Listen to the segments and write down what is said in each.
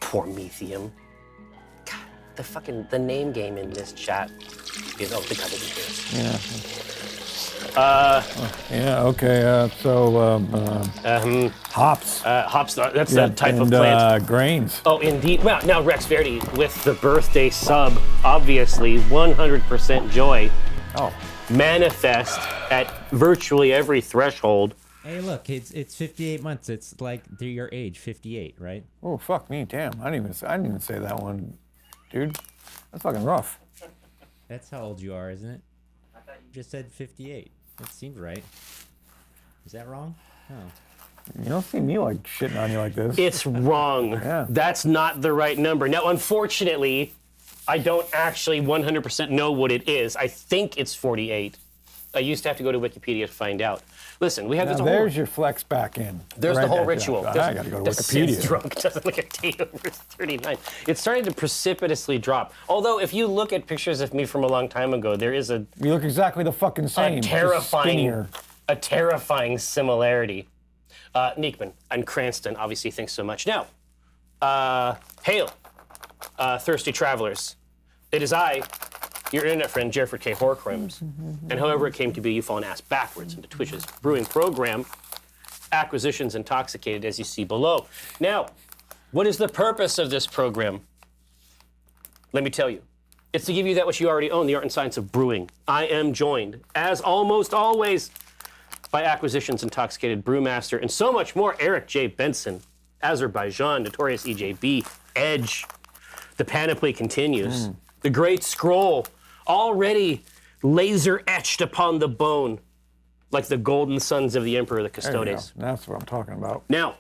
Promethium. God, the name game in this chat is the cover details. Yeah. Okay. Hops. Hops, that's a type of plant. Grains. Oh, indeed. Well, now Rex Verdi with the birthday sub, obviously 100% joy. Oh. Manifest at virtually every threshold. Hey, look, it's 58 months. It's like your age, 58, right? Oh, fuck me, damn. I didn't even say that one, dude. That's fucking rough. That's how old you are, isn't it? I thought you just said 58. That seemed right. Is that wrong? Oh. You don't see me like shitting on you like this. It's wrong. Yeah. That's not the right number. Now, unfortunately, I don't actually 100% know what it is. I think it's 48. I used to have to go to Wikipedia to find out. Listen, we have this whole... There's your flex back in. There's the whole ritual. I gotta go to Wikipedia. Drunk doesn't look a date over 39. It's starting to precipitously drop. Although, if you look at pictures of me from a long time ago, there is a... You look exactly the fucking same. A terrifying similarity. Niekman and Cranston, obviously, thanks so much. Now, hail, thirsty travelers. It is I, your internet friend, Jerford K. Horcrims. And however it came to be, you've fallen ass backwards into Twitch's brewing program, Acquisitions Intoxicated, as you see below. Now, what is the purpose of this program? Let me tell you. It's to give you that which you already own, the art and science of brewing. I am joined, as almost always, by Acquisitions Intoxicated Brewmaster and so much more, Eric J. Benson, Azerbaijan, Notorious EJB, Edge. The panoply continues. The great scroll, already laser etched upon the bone, like the golden sons of the Emperor, the Custodes. That's what I'm talking about. Now,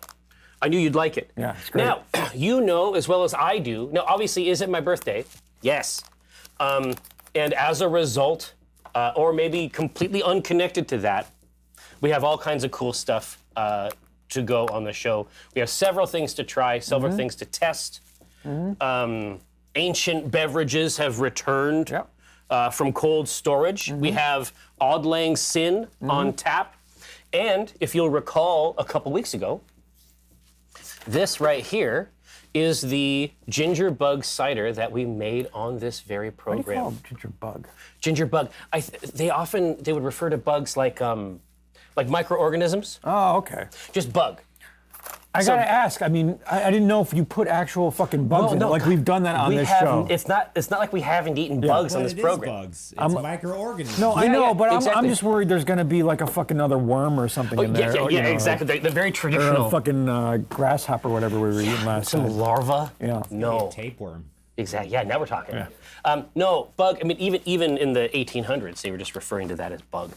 I knew you'd like it. Yeah, it's great. Now, you know as well as I do. Now, obviously, is it my birthday? Yes. And as a result, or maybe completely unconnected to that, we have all kinds of cool stuff to go on the show. We have several things to try, several things to test. Ancient beverages have returned from cold storage. We have Auld Lang Syne on tap. And if you'll recall a couple weeks ago, this right here is the ginger bug cider that we made on this very program. What do you call ginger bug? Ginger bug. They would refer to bugs like microorganisms. Oh, okay. Just bug. I gotta ask. I mean, I didn't know if you put actual fucking bugs in it. Like we've done that on this show. It's not like we haven't eaten bugs on this program. Bugs. It's microorganisms. No, I know, but exactly. I'm just worried there's gonna be like a fucking other worm or something in there. Yeah, exactly. The very traditional. Or a fucking grasshopper, whatever we were eating last time. Some larva. Yeah. No. Tapeworm. Exactly. Yeah. Now we're talking. Yeah. No bug. I mean, even in the 1800s, they were just referring to that as bug.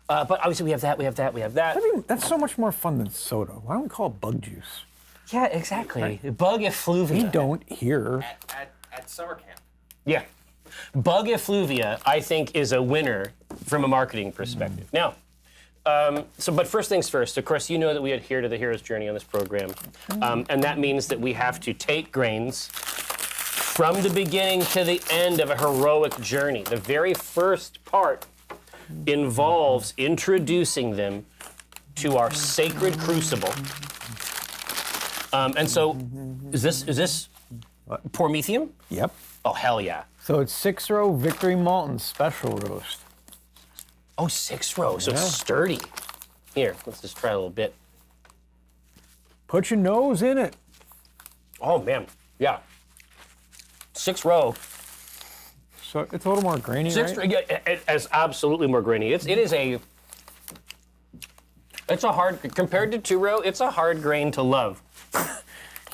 But obviously we have that. I mean, that's so much more fun than soda. Why don't we call it bug juice? Yeah, exactly. Right. Bug effluvia. We don't here. At summer camp. Yeah. Bug effluvia, I think, is a winner from a marketing perspective. Now, but first things first, of course, you know that we adhere to the hero's journey on this program. And that means that we have to take grains from the beginning to the end of a heroic journey. The very first part involves introducing them to our sacred crucible. And so, is this Promethium? Yep. Oh, hell yeah. So it's 6-row Victory Malton Special Roast. Oh, 6-row, so it's sturdy. Here, let's just try a little bit. Put your nose in it. Oh, man, yeah. 6-row. So it's a little more grainy, right? Yeah, it's absolutely more grainy. It's a hard, compared to 2-row, it's a hard grain to love.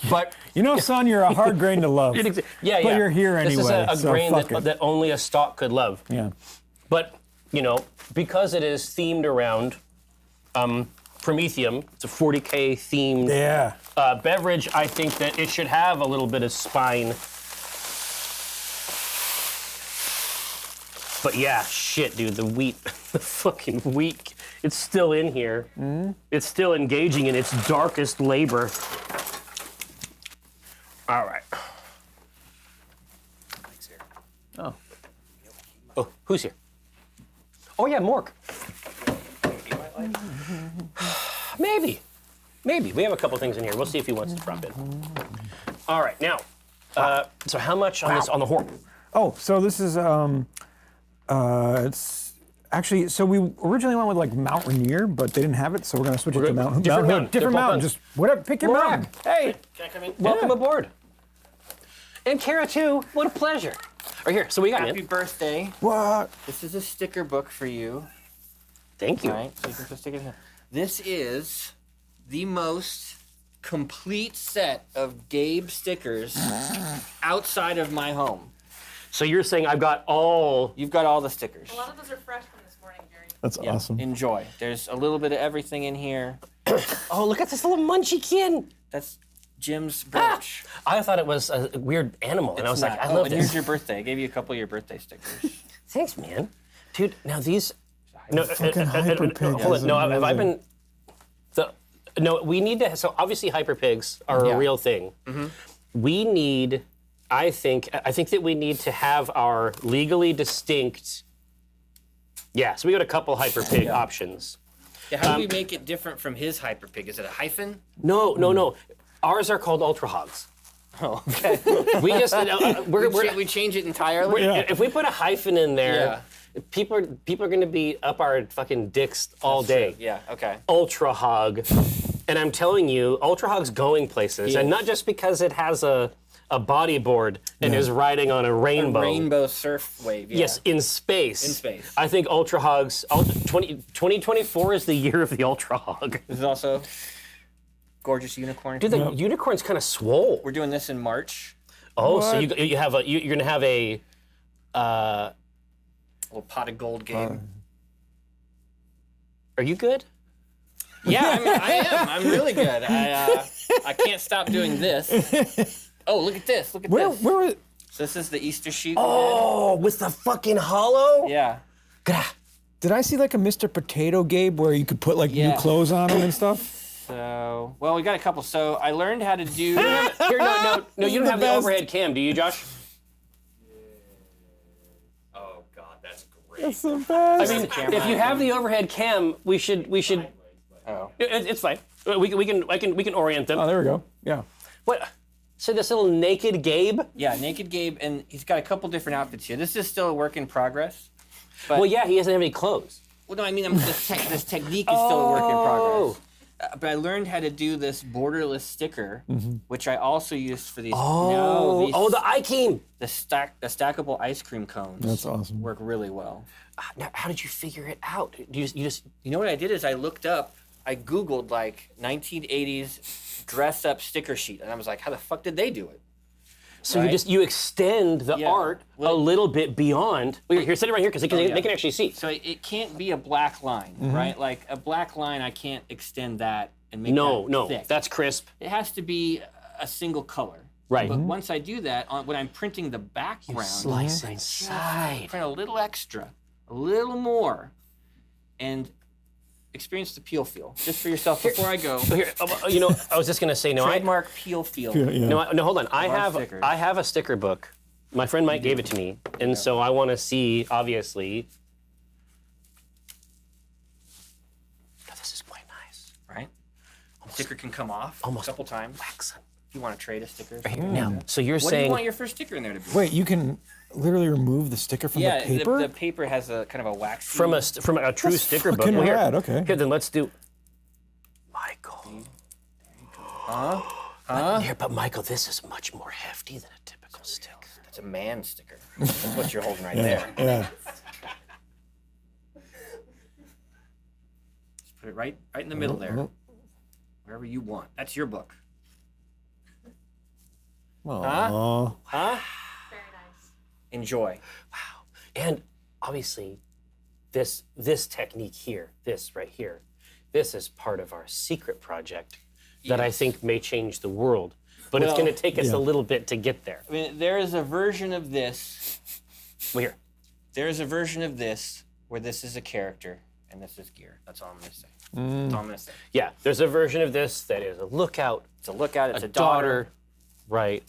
But you know, son, you're a hard grain to love. But you're here anyway. This is a grain that that only a stock could love. Yeah. But, you know, because it is themed around Promethium, it's a 40K themed beverage, I think that it should have a little bit of spine. But yeah, shit, dude, the wheat, the fucking wheat, it's still in here. It's still engaging in its darkest labor. All right. Mike's here. Oh, who's here? Oh yeah, Mork. You might like. Maybe. Maybe. We have a couple things in here. We'll see if he wants to drop in. All right, now, so how much on this on the horn? Oh, so this is it's actually, so we originally went with like Mount Rainier, but they didn't have it, so we're gonna switch it to Mount different Hill. mountain. Different They're both mountain. mountains. Just whatever. Pick your mountain. Hey, Can I come in? Welcome aboard. And Kara too. What a pleasure. Right here. So we got Happy in. birthday. what? This is a sticker book for you. Thank you. All right, so you can put stickers in. This is the most complete set of Gabe stickers outside of my home. So you're saying I've got all. You've got all the stickers. A lot of those are fresh from this morning, Jerry. That's Yeah, awesome. enjoy. There's a little bit of everything in here. Oh, look at this little munchkin. That's Jim's brooch. I thought it was a weird animal, and I was It's like, not. I love and here's this. your birthday. I gave you a couple of your birthday stickers. Thanks, man. Dude, now these. No, Fucking Hyper Pig hold is on. No, have I amazing. been? No, we need to. So obviously, hyper pigs are a real thing. We need. I think that we need to have our legally distinct. Yeah, so we got a couple hyper pig options. Yeah, how do we make it different from his hyper pig? Is it a hyphen? No. Ours are called ultra hogs. Oh, okay. We just we change it entirely? if we put a hyphen in there, people are going to be up our fucking dicks all day. Yeah, okay. Ultra hog, and I'm telling you, ultra hog's going places, and not just because it has a bodyboard and is riding on a rainbow. Rainbow surf wave, yeah. Yes, in space. In space. I think ultra hogs. 2024 is the year of the ultra hog. This is also gorgeous unicorn. Dude, the unicorn's kind of swole. We're doing this in March. Oh, so you have a you're gonna have a. A little pot of gold game. Are you good? Yeah, I am. I'm really good. I can't stop doing this. Oh, look at this. Look at this. Where? So this is the Easter sheet. Oh, with the fucking hollow? Yeah. Gah. Did I see like a Mr. Potato Gabe where you could put like new Yeah. clothes on him and stuff? So, well, we got a couple. So I learned how to do. Here, no, you don't have the best. overhead cam, do you, Josh? Oh God, that's great. That's the best. I mean, if you have the overhead cam, we should. Oh. It's fine. We can orient them. Oh, there we go. Yeah. What? So this little naked Gabe? Yeah, Naked Gabe, and he's got a couple different outfits here. This is still a work in progress. But, Well, yeah, he doesn't have any clothes. Well, no, I mean, this technique is still a work in progress. But I learned how to do this borderless sticker, which I also used for these. The Ikeem. The stackable ice cream cones. That's awesome. Work really well. Now, how did you figure it out? You just You know what I did is I looked up, I Googled like 1980s dress up sticker sheet, and I was like, how the fuck did they do it? so Right. you extend the Yeah. art a little bit beyond. Well, here, sit it right here because they can actually see. So it can't be a black line, right? Like a black line, I can't extend that and make No, that no, thick. that's crisp. It has to be a single color. Right. But once I do that, when I'm printing the background, Slice inside. print a little extra, a little more, and experience the peel feel just for yourself before I go. Here, I was just gonna say no. Trademark peel feel. Yeah. No, hold on. I stickers. have a sticker book. My friend Mike gave it to me, and so I want to see. Obviously, oh, this is quite nice. Right? Sticker can come off Almost a couple times. Waxen. If you want to trade a sticker. Right here now. So you're What do you saying want your first sticker in there to be? Wait, you can literally remove the sticker from Yeah, the paper? the paper has a kind of a wax. from a true That's sticker book? fucking Well, here, rad, okay. Here, then let's do. Michael. But Michael, this is much more hefty than a typical sticker. It's a man sticker. That's what you're holding right there. Yeah. Just put it right in the middle there. Wherever you want. That's your book. Aw. Huh? Very nice. Enjoy. And obviously, this technique here, this right here, this is part of our secret project that I think may change the world. But it's Well, going to take us a little bit to get there. I mean, there is a version of this. Well, here. There is a version of this where this is a character and this is gear. That's all I'm going to say. That's all I'm going to say. Yeah, there's a version of this that is a lookout, It's a lookout. It's a a daughter. right?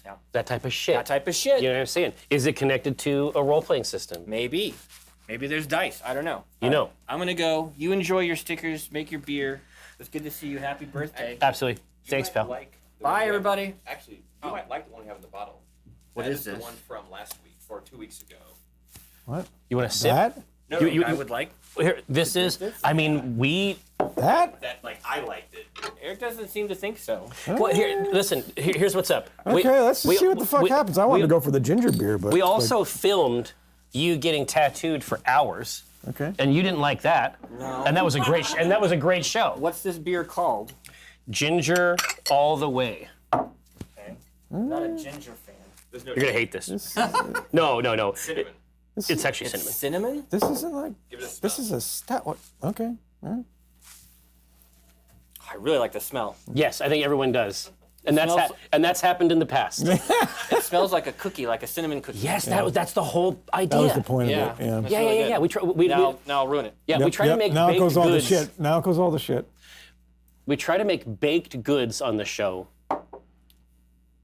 Yeah. That type of shit. That type of shit. You know what I'm saying? Is it connected to a role-playing system? Maybe. Maybe there's dice. I don't know. You know. I'm going to go. You enjoy your stickers. Make your beer. It's good to see you. Happy birthday. Absolutely. Thanks, pal. Bye, everybody. Actually, you might like the one we have in the bottle. What That is this? The one from last week or 2 weeks ago. What? You want to sip? That? No, I would like. Here, this is. I mean, That? That, like, I liked it. Eric doesn't seem to think so. Well, here, listen. Here's what's up. Okay, let's just see what the fuck happens. I wanted to go for the ginger beer, but We also filmed you getting tattooed for hours, okay. and you didn't like that. No. And that was a great show. What's this beer called? Ginger all the way. Okay. Not a ginger fan. There's no You're gonna hate this. No. cinnamon. It's actually It's cinnamon. cinnamon? This isn't like. Give it a smell. This is a stout. What? Okay. All right. I really like the smell. Yes, I think everyone does. And Smells- that's happened in the past. It smells like a cookie, like a cinnamon cookie. Yes, that's the whole idea. That was the point Yeah. of it. Yeah. That's Yeah. really good. We Now I'll ruin it. we try to make now baked it goes all the goods. shit. Now it goes all the shit. We try to make baked goods on the show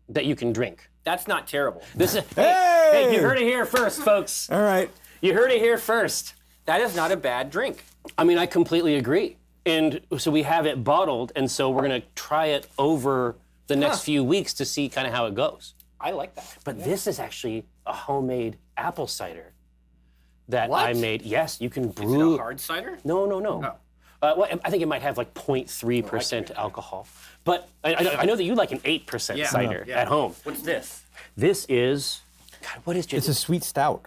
that you can drink. That's not terrible. This is Hey! hey, you heard it here first, folks. All right. You heard it here first. That is not a bad drink. I mean, I completely agree. And so we have it bottled, and so we're gonna try it over the next few weeks to see kind of how it goes. I like that. But this is actually a homemade apple cider that What? I made. Yes, you can Is brew. it a hard cider? No. Well, I think it might have like 0.3% alcohol. But I know that you like an 8% Yeah. cider Yeah. at home. What's this? This is, God, what is it? It's a sweet stout.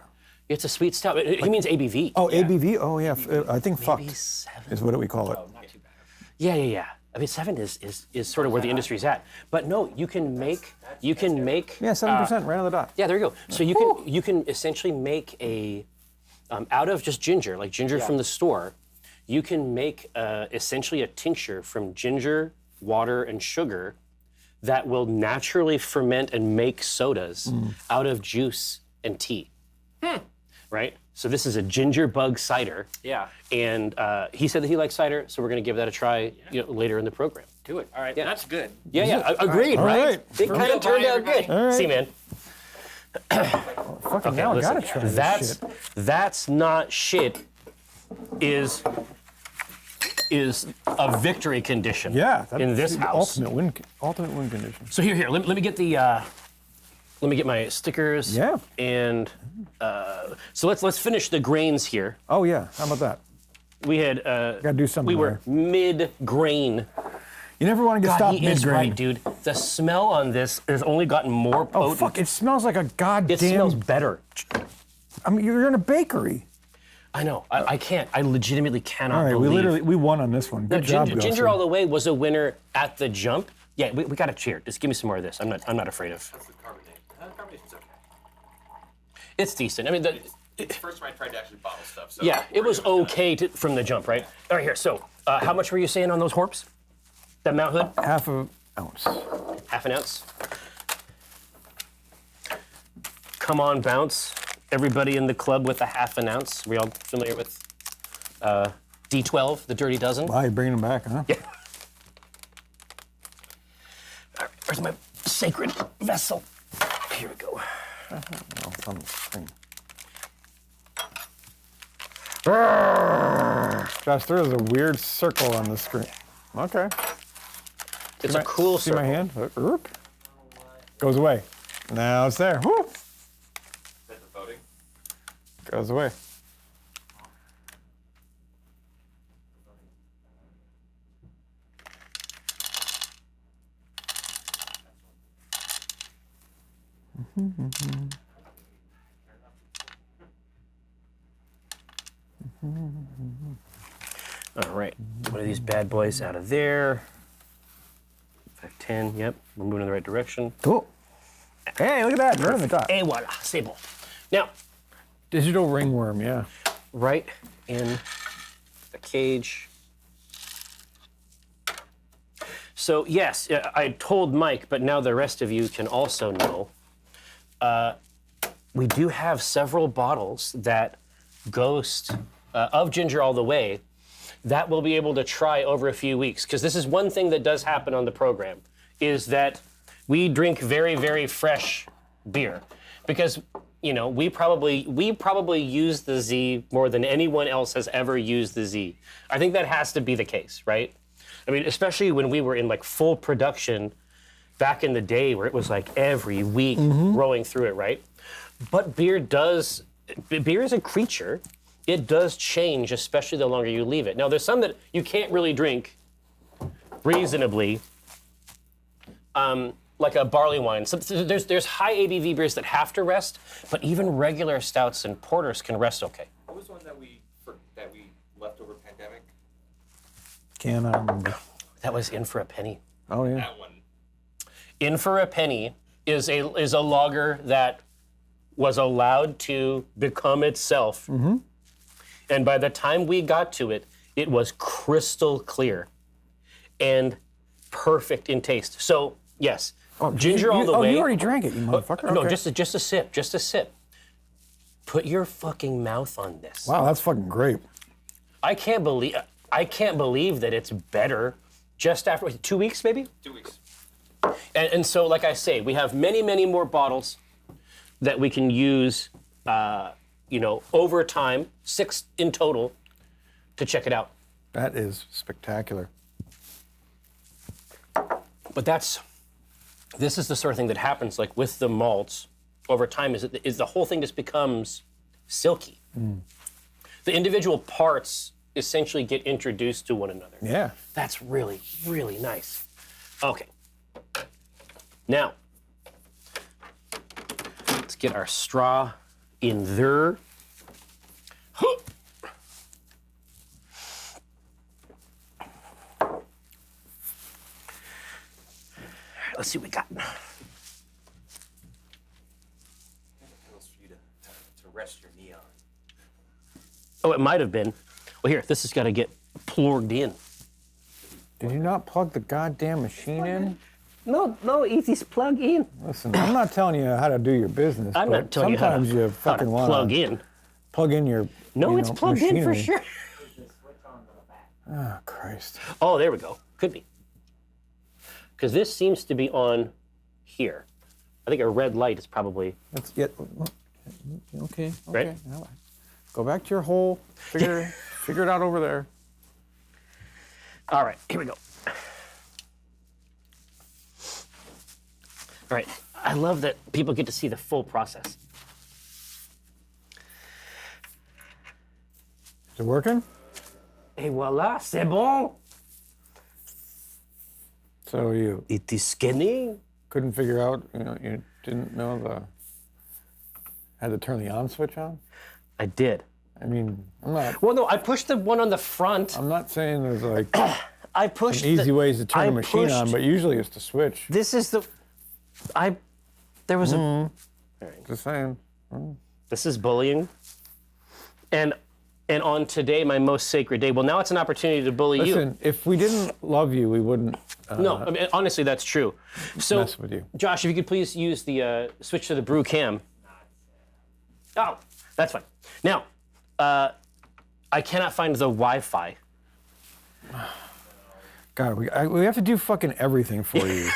It's a sweet stout. He means ABV. Oh, ABV. Oh yeah. I think Maybe fucked 7. is what we call it. Not too bad. Yeah. I mean, 7 is sort of where the industry's at. But no, you can make. Yeah, 7% right on the dot. Yeah, there you go. So you can essentially make a out of just ginger, like ginger from the store. You can make essentially a tincture from ginger, water, and sugar that will naturally ferment and make sodas out of juice and tea. Right? So this is a ginger bug cider. Yeah. And he said that he likes cider, so we're going to give that a try later in the program. Do it. All right. That's good. Yeah, agreed, All right? right. It kind of turned out good. All right. See, man. Fucking now I gotta try this shit. That's not shit is a victory condition. Yeah. That's in this the house. Ultimate win condition. So here, let me get the let me get my stickers. Yeah. And so let's finish the grains here. Oh yeah. How about that? We had Gotta do something we were there. mid-grain. You never want to get God, stopped he is mid-grain. right, dude. The smell on this has only gotten more potent. Oh fuck! It smells like a goddamn. It smells better. I mean, you're in a bakery. I know. I can't. I legitimately cannot All right, believe. we won on this one. Good job, Ginger Gosser. All the Way was a winner at the jump. Yeah, we got to cheer. Just give me some more of this. I'm not afraid of. That's the carbonate. Carbonation's okay. It's decent. I mean, It's the first time I tried to actually bottle stuff. So yeah, it was okay from the jump, right? All right, here. So, how much were you saying on those horps? That Mount Hood? Half an ounce. Half an ounce. Come on, bounce. Everybody in the club with a half an ounce. We all familiar with D12, the Dirty Dozen? Wow, you're bringing them back, huh? Yeah. All right, where's my sacred vessel? Here we go. Oh, it's on the screen. Josh, there is a weird circle on the screen. Okay. It's a cool See circle. my hand? Oop. Goes away. Now it's there. Woo! Is that the voting? Goes away. All right, one of these bad boys out of there. 510, yep, we're moving in the right direction. Cool. Hey, look at that. Right on the top. Et voila, c'est bon. Now, Digital ringworm, yeah. right in the cage. So yes, I told Mike, but now the rest of you can also know. We do have several bottles that Ghost of Ginger All the Way that we'll be able to try over a few weeks. Because this is one thing that does happen on the program, is that we drink very, very fresh beer. Because, you know, we probably use the Z more than anyone else has ever used the Z. I think that has to be the case, right? I mean, especially when we were in like full production back in the day where it was like every week rolling through it, right? But beer is a creature. It does change, especially the longer you leave it. Now, there's some that you can't really drink reasonably, like a barley wine. So there's high ABV beers that have to rest, but even regular stouts and porters can rest okay. What was one that we left over pandemic? Cannot remember. That was In for a Penny. Oh yeah. That one. In for a Penny is a lager that was allowed to become itself. And by the time we got to it, it was crystal clear and perfect in taste. So, yes, ginger all the way. Oh, you already drank it, you motherfucker. No, Okay. just a sip, just a sip. Put your fucking mouth on this. Wow, that's fucking great. I can't believe that it's better just after 2 weeks, maybe? 2 weeks. And so, like I say, we have many, many more bottles that we can use, over time, 6 in total, to check it out. That is spectacular. But this is the sort of thing that happens, like with the malts over time, is the whole thing just becomes silky. The individual parts essentially get introduced to one another. Yeah. That's really, really nice. Okay. Now, let's get our straw in there. Let's see what we got. Pills for you to rest your knee on. Oh, it might have been. Well, here, this has got to get plugged in. Did you not plug the goddamn machine in? No, easy plug in. Listen, I'm not telling you how to do your business. I'm but not telling you how sometimes you fucking to want plug in. Plug in your. No, you it's know, plugged in for machinery. sure. Oh Christ. Oh, there we go. Could be. Because this seems to be on here. I think a red light is probably. Let's get. Okay. Right? Now, go back to your hole. Figure it out over there. All right, here we go. All right, I love that people get to see the full process. Is it working? Et voilà, c'est bon. So you It is skinny. couldn't figure out, you didn't know had to turn the on switch on? I did. I mean, Well, no, I pushed the one on the front. I'm not saying there's like I pushed easy ways to turn I a machine on, pushed- but usually it's the switch. This is the. There was a. Just saying. This is bullying. And on today, my most sacred day. Well, now it's an opportunity to bully you. Listen, if we didn't love you, we wouldn't No, I mean, honestly, that's true. So, mess with you. Josh, if you could please use the switch to the brew cam. Oh, that's fine. Now, I cannot find the Wi-Fi. God, we have to do fucking everything for you.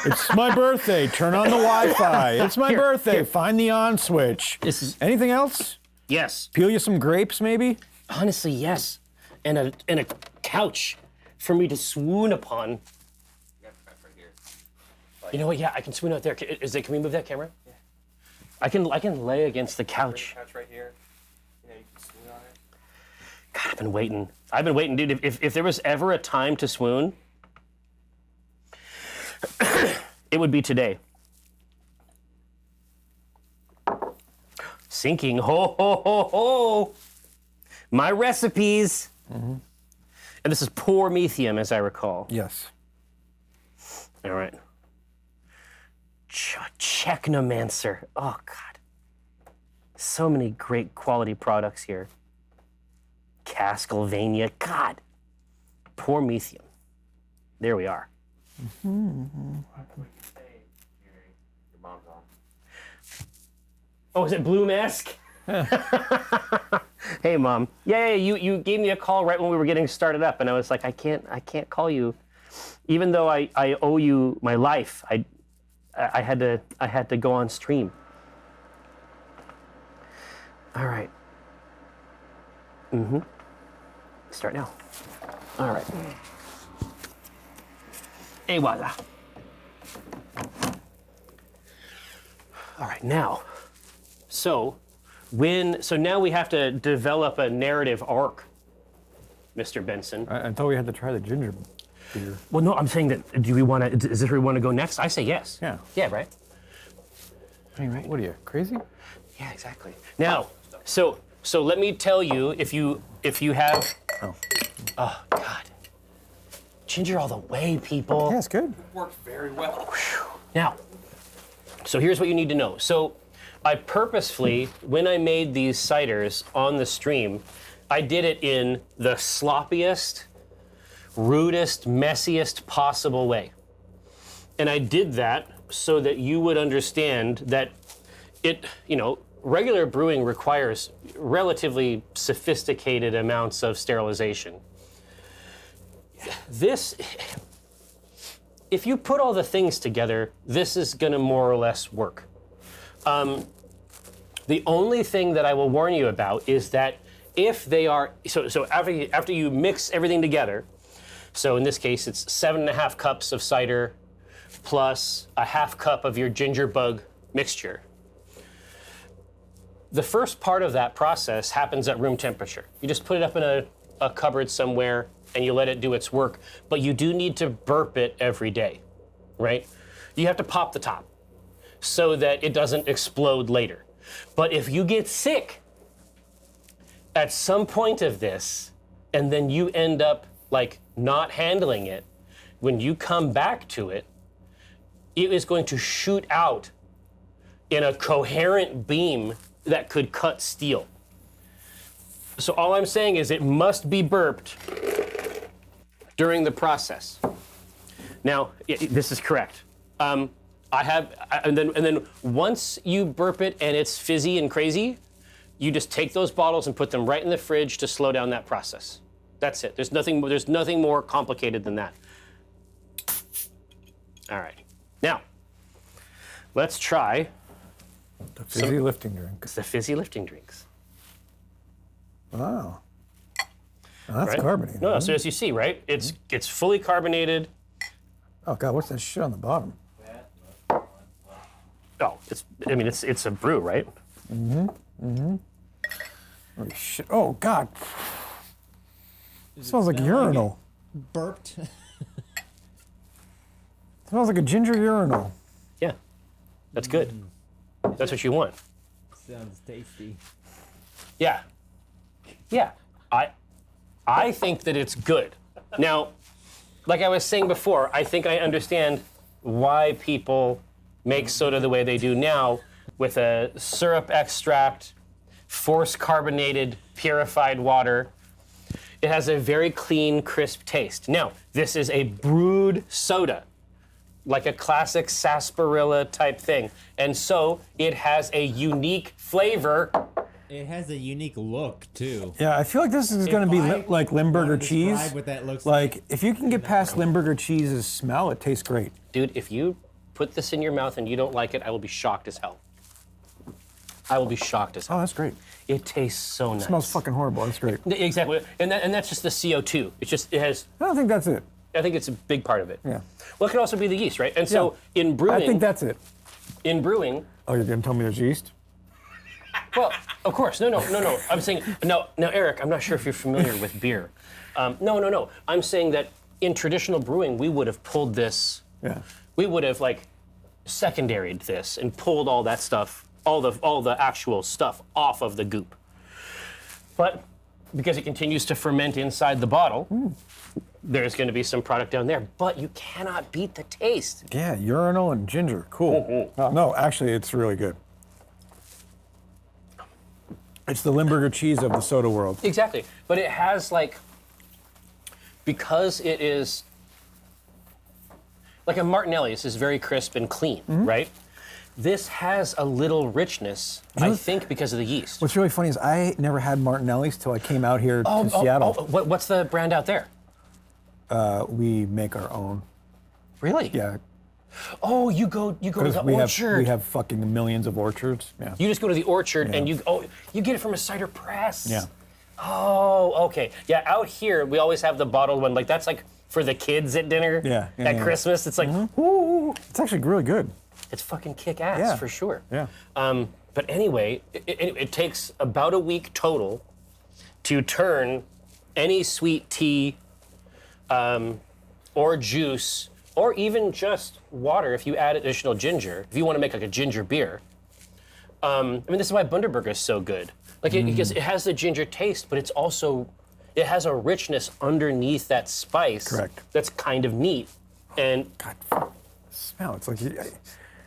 It's my birthday. Turn on the Wi-Fi. It's my birthday. Find the on switch. This is Anything else? yes, Peel you some grapes, maybe? honestly, yes, and a couch for me to swoon upon. Yeah, right here. You know what? Yeah, I can swoon out there. Can we move that camera? Yeah. I can lay against the couch. Couch right here. You can swoon on it. God, I've been waiting, dude. If there was ever a time to swoon, it would be today. Sinking, ho, ho, ho, ho. My recipes. And this is poor methium, as I recall. Yes. All right. Technomancer. Oh, God. So many great quality products here. Castlevania. God. Poor methium. There we are. Your mom's on. Oh, is it Blue Mask? Hey, Mom. Yeah, you gave me a call right when we were getting started up, and I was like, I can't call you, even though I owe you my life. I had to go on stream. All right. Start now. All right. Et voila. All right, now, so now we have to develop a narrative arc, Mr. Benson. I thought we had to try the ginger beer. Well, no, I'm saying that, is this where we want to go next? I say yes. Yeah. Yeah, right? What are you, crazy? Yeah, exactly. Now, so let me tell you, if you have, oh God, ginger all the way, people. Yeah, it's good. Worked very well. Now, so here's what you need to know. So I purposefully, when I made these ciders on the stream, I did it in the sloppiest, rudest, messiest possible way. And I did that so that you would understand that regular brewing requires relatively sophisticated amounts of sterilization. This, if you put all the things together, this is gonna more or less work. The only thing that I will warn you about is that if they are, so after you mix everything together, so in this case it's 7.5 cups of cider plus a half cup of your ginger bug mixture. The first part of that process happens at room temperature. You just put it up in a cupboard somewhere and you let it do its work, but you do need to burp it every day, right? You have to pop the top so that it doesn't explode later. But if you get sick at some point of this and then you end up like not handling it, when you come back to it, it is going to shoot out in a coherent beam that could cut steel. So all I'm saying is it must be burped during the process. Now, this is correct. And then once you burp it and it's fizzy and crazy, you just take those bottles and put them right in the fridge to slow down that process. That's it. There's nothing more complicated than that. All right. Now, let's try The fizzy lifting drink. the fizzy lifting drinks. Wow. Well, that's Right? carbonated. No, isn't so it? as you see, right? It's fully carbonated. Oh God, what's that shit on the bottom? Oh, it's a brew, right? Oh shit! Oh God! It smells like urinal. Burped. Smells like a ginger urinal. Yeah. That's good. That's what you want. Sounds tasty. Yeah. Yeah. I think that it's good. Now, like I was saying before, I think I understand why people make soda the way they do now with a syrup extract, force carbonated, purified water. It has a very clean, crisp taste. Now, this is a brewed soda, like a classic sarsaparilla type thing. And so it has a unique flavor. It has a unique look too. Yeah, I feel like this is going to be I like Limburger wanted to cheese. describe what that looks Like, if you can get past Limburger cheese's smell, it tastes great. Dude, if you put this in your mouth and you don't like it, I will be shocked as hell. I will be shocked as hell. Oh, that's great. It tastes so nice. It smells fucking horrible. That's great. Exactly, and that's just the CO2. It has. I don't think that's it. I think it's a big part of it. Yeah. Well, it could also be the yeast, right? And so Yeah. in brewing, I think that's it. in brewing, Oh, you're going to tell me there's yeast? well, of course, no. I'm saying now, Eric. I'm not sure if you're familiar with beer. No. I'm saying that in traditional brewing, we would have pulled this. Yeah. We would have like secondaried this and pulled all that stuff, all the actual stuff off of the goop. But because it continues to ferment inside the bottle, there's going to be some product down there. But you cannot beat the taste. Yeah, urinal and ginger. Cool. No, actually, it's really good. It's the Limburger cheese of the soda world. Exactly. But it has because it is like a Martinelli's is very crisp and clean, right? This has a little richness, I think, because of the yeast. What's really funny is I never had Martinelli's till I came out here to Seattle. What's the brand out there? We make our own. Really? Yeah, Oh, you go to because the we orchard. have fucking millions of orchards. Yeah. You just go to the orchard and Yeah. you get it from a cider press. Yeah. Oh, okay. Yeah, out here we always have the bottled one. Like that's like for the kids at dinner at Christmas. It's like, ooh, It's actually really good. it's fucking kick ass Yeah. for sure. Yeah. But anyway, it takes about a week total to turn any sweet tea or juice or even just water if you add additional ginger, if you want to make like a ginger beer. I mean, this is why Bundaberg is so good. Like, because it has the ginger taste, but it's also, it has a richness underneath that spice. Correct. That's kind of neat. And God, fuck. Smell. It's like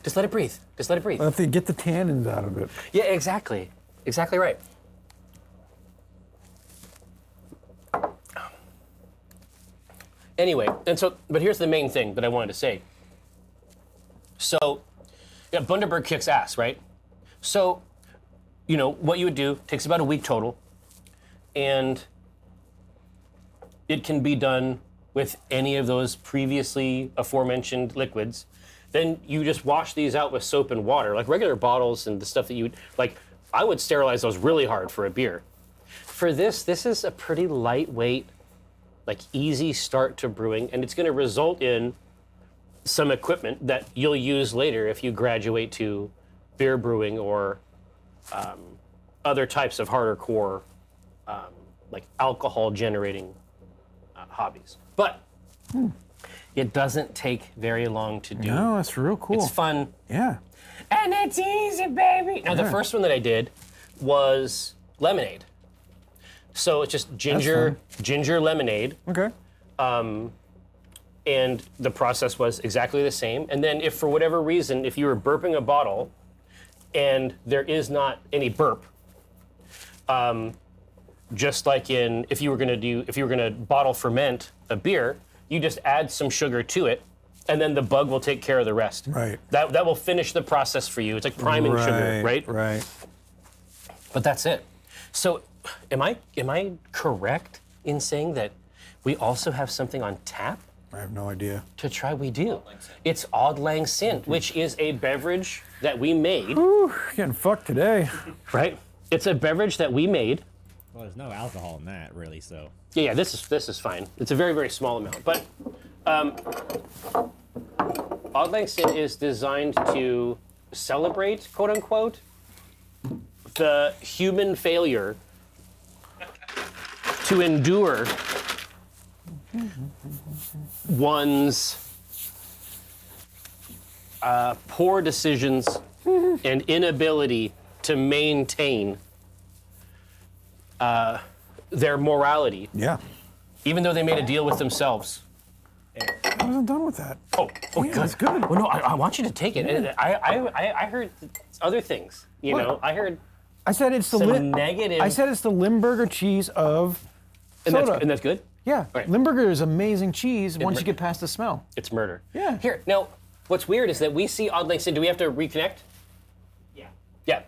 just let it breathe. Just let it breathe. if they get the tannins out of it. Yeah, exactly. Exactly right. Anyway, and so, but here's the main thing that I wanted to say. So, yeah, Bundaberg kicks ass, right? So, you know, what you would do takes about a week total, and it can be done with any of those previously aforementioned liquids. Then you just wash these out with soap and water, like regular bottles and the stuff that you would, like, I would sterilize those really hard for a beer. For this is a pretty lightweight, like easy start to brewing, and it's gonna result in some equipment that you'll use later if you graduate to beer brewing or other types of harder core, like alcohol generating hobbies. But it doesn't take very long to do. No, that's real cool. It's fun. Yeah. And it's easy, baby. Now, the first one that I did was lemonade. So it's just ginger lemonade. Okay. And the process was exactly the same. And then if for whatever reason, if you were burping a bottle and there is not any burp, just like if you were gonna bottle ferment a beer, you just add some sugar to it, and then the bug will take care of the rest. Right. That will finish the process for you. It's like priming sugar, right? Right. But that's it. So, am I correct in saying that we also have something on tap I have no idea. to try? We do. It's Auld Lang Syne, which is a beverage that we made. Whew, getting fucked today. Right? It's a beverage that we made. Well, there's no alcohol in that, really, so. Yeah, this is fine. It's a very, very small amount. But Auld Lang Syne is designed to celebrate, quote unquote, the human failure to endure one's poor decisions and inability to maintain their morality, Yeah. even though they made a deal with themselves. I wasn't done with that. Oh, Yeah, that's good. Well, no, I want you to take it. And I heard other things. You know, I heard I said it's the some negative. I said it's the Limburger cheese of soda. and that's good. Yeah. Right. Limburger is amazing cheese once you get past the smell. It's murder. Yeah. Here, now, what's weird is that we see Auld Lang Syne. Do we have to reconnect? Yeah. Yeah.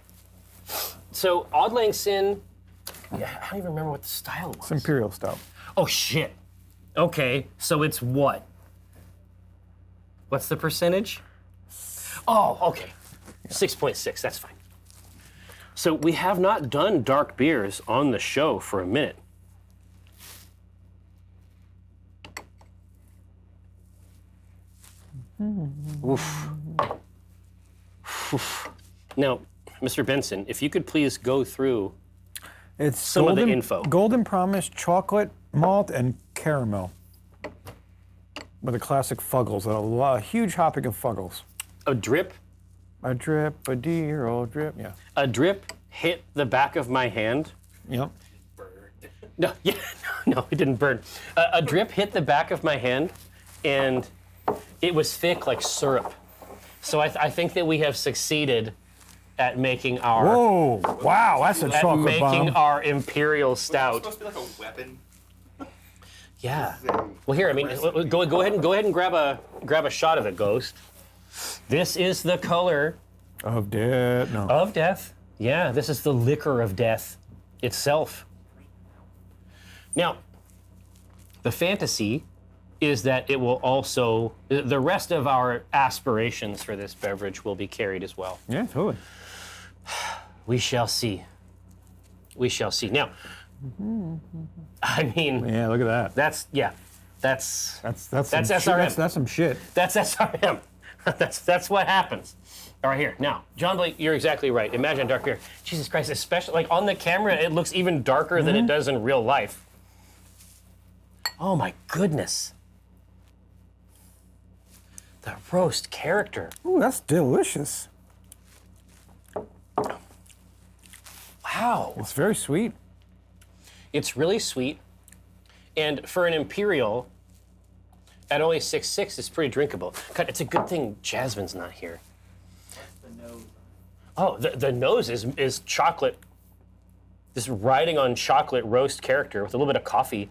So Auld Lang Syne. Yeah, I don't even remember what the style was. It's imperial stout. Oh shit. Okay, so it's what? What's the percentage? Oh, okay. 6.6, that's fine. So we have not done dark beers on the show for a minute. Oof. Oof. Now, Mr. Benson, if you could please go through It's some of the info. Golden Promise, chocolate, malt, and caramel. With a classic Fuggles, a huge hopping of Fuggles. A drip. A drip, a dear old drip. Yeah. A drip hit the back of my hand. Yep. No, yeah, no, it didn't burn. A drip hit the back of my hand, and it was thick like syrup. So I think that we have succeeded at making our Whoa! Wow, that's a at chocolate making bomb. our imperial It's stout. supposed to be like a weapon. Yeah. Well, here, I mean, go ahead and grab a shot of it, Ghost. This is the color Of death. No. of death. Yeah, this is the liquor of death itself. Now, the fantasy is that it will also, the rest of our aspirations for this beverage will be carried as well. Yeah, totally. We shall see. We shall see. Now, I mean, Yeah, look at that. that's That's That's some shit. SRM. That's some shit. That's SRM. That's what happens. All right, here. Now, John Blake, you're exactly right. Imagine a dark beer. Jesus Christ, especially like on the camera, it looks even darker than it does in real life. Oh my goodness. The roast character. Ooh, that's delicious. Wow. It's very sweet. It's really sweet. And for an Imperial, at only 6.6, it's pretty drinkable. God, it's a good thing Jasmine's not here. Oh, the nose is chocolate. This riding on chocolate roast character with a little bit of coffee.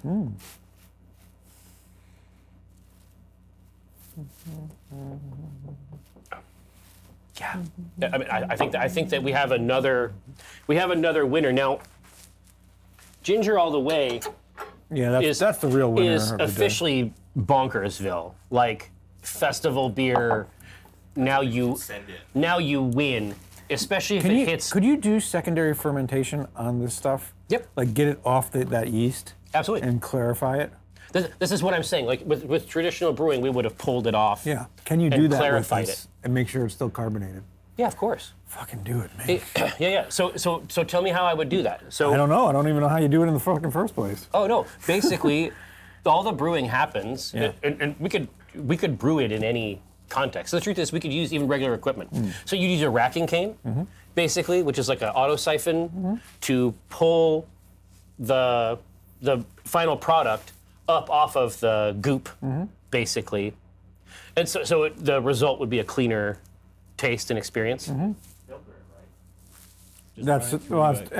Yeah, I mean, I think that we have another winner now. Ginger all the way Yeah, that's the real winner is of the day. officially Bonkersville, like festival beer. Now you win, especially if it hits. Could you do secondary fermentation on this stuff? Yep. Like get it off that yeast Absolutely. and clarify it? This is what I'm saying. Like with traditional brewing, we would have pulled it off. Yeah. Can you and do that clarified with this and make sure it's still carbonated? Yeah, of course. Fucking do it, man. Yeah. So tell me how I would do that. So I don't know. I don't even know how you do it in the fucking first place. Oh no! Basically, all the brewing happens, Yeah. and we could brew it in any context. So the truth is, we could use even regular equipment. So you use a racking cane, basically, which is like an auto siphon, to pull the final product up off of the goop, basically, and so the result would be a cleaner taste and experience. I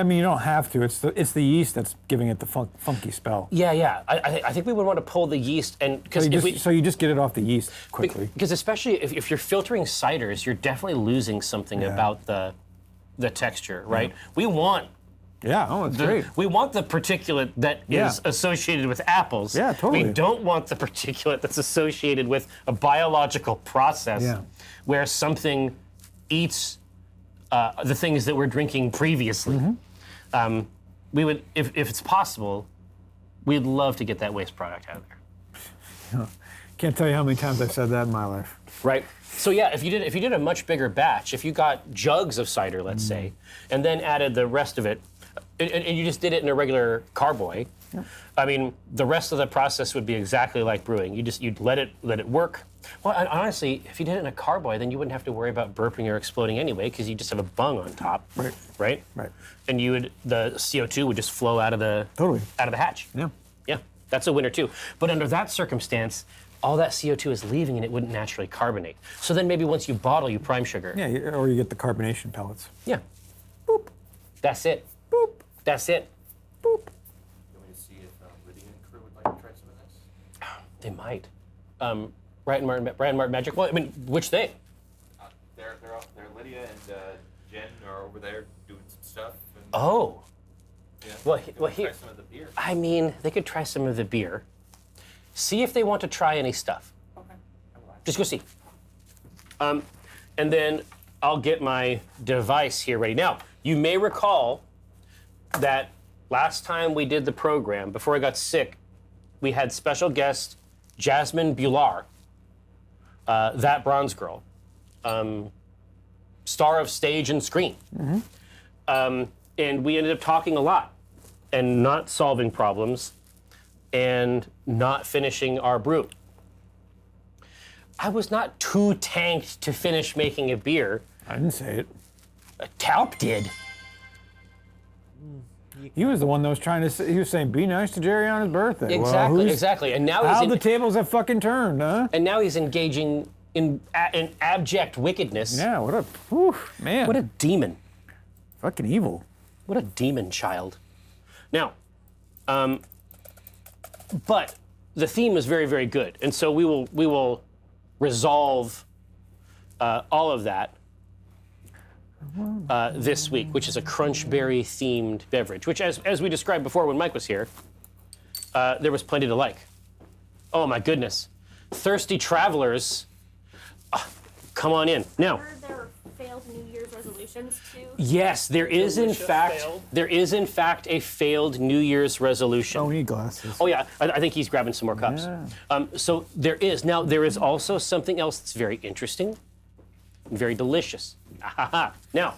mean, you don't have to. It's the yeast that's giving it the funky spell. Yeah. I think we would want to pull the yeast and So you just get it off the yeast quickly. Because especially if you're filtering ciders, you're definitely losing something about the texture, right? We want Yeah, oh, it's great. we want the particulate that is associated with apples. Yeah, totally. We don't want the particulate that's associated with a biological process where something eats the things that we're drinking previously. We would, if it's possible, we'd love to get that waste product out of there. Can't tell you how many times I've said that in my life. Right. So yeah, if you did a much bigger batch, if you got jugs of cider, let's say, and then added the rest of it, and you just did it in a regular carboy, I mean, the rest of the process would be exactly like brewing. You'd let it work. Well, honestly, if you did it in a carboy, then you wouldn't have to worry about burping or exploding anyway, because you just have a bung on top. Right. Right. And the CO2 would just flow out of the hatch. Yeah. Yeah. That's a winner too. But under that circumstance, all that CO2 is leaving and it wouldn't naturally carbonate. So then maybe once you bottle, you prime sugar. Yeah, or you get the carbonation pellets. Yeah. Boop. That's it. Boop. That's it. Boop. You want me to see if Lydia and crew would like to try some of this? They might. Brian Martin Magic. Well, I mean, which thing? They're Lydia and Jen are over there doing some stuff. And, Oh. yeah, Well, they could well, try here. some of the beer. I mean, they could try some of the beer. See if they want to try any stuff. Okay. Just go see. And then I'll get my device here ready. Now, you may recall that last time we did the program, before I got sick, we had special guest Jasmine Bular, that bronze girl, star of stage and screen. And we ended up talking a lot and not solving problems and not finishing our brew. I was not too tanked to finish making a beer. I didn't say it. Talp did. He was the one that was trying to say, he was saying, be nice to Jerry on his birthday. Well, Exactly. And now How the tables have fucking turned, huh? and now he's engaging in abject wickedness. Yeah, man. What a demon. fucking evil. What a demon child. Now, but the theme is very, very good, and so we will resolve all of that this week, which is a Crunchberry themed beverage. Which, as we described before when Mike was here, there was plenty to like. Oh my goodness, thirsty travelers, come on in now. Heard there were failed New Year's resolutions resolutions to? Yes, there is in fact a failed New Year's resolution. Oh, we need glasses. Oh yeah, I think he's grabbing some more cups. Yeah. So there is. Now there is also something else that's very interesting, and very delicious. Now,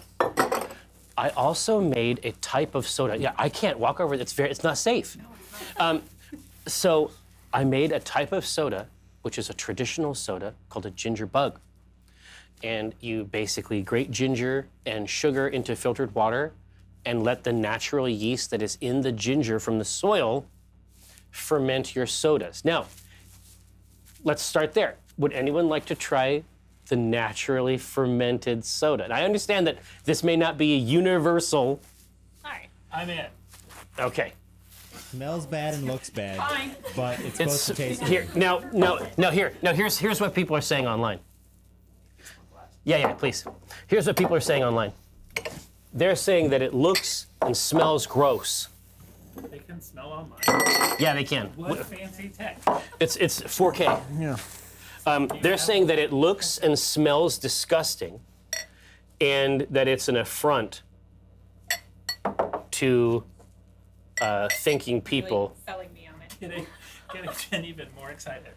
I also made a type of soda. Yeah, I can't walk over it. It's not safe. So I made a type of soda, which is a traditional soda called a ginger bug. And you basically grate ginger and sugar into filtered water and let the natural yeast that is in the ginger from the soil ferment your sodas. Now, let's start there. Would anyone like to try the naturally fermented soda? And I understand that this may not be a universal. Hi. I'm in. Okay. Smells bad and looks bad, Fine. but it's supposed to taste good. Here. Here's what people are saying online. Yeah, please. Here's what people are saying online. They're saying that it looks and smells gross. They can smell online. Yeah, they can. What fancy tech? It's 4K. Yeah. They're saying that it looks and smells disgusting, and that it's an affront to thinking people. Selling me on it. Getting Jen even more excited.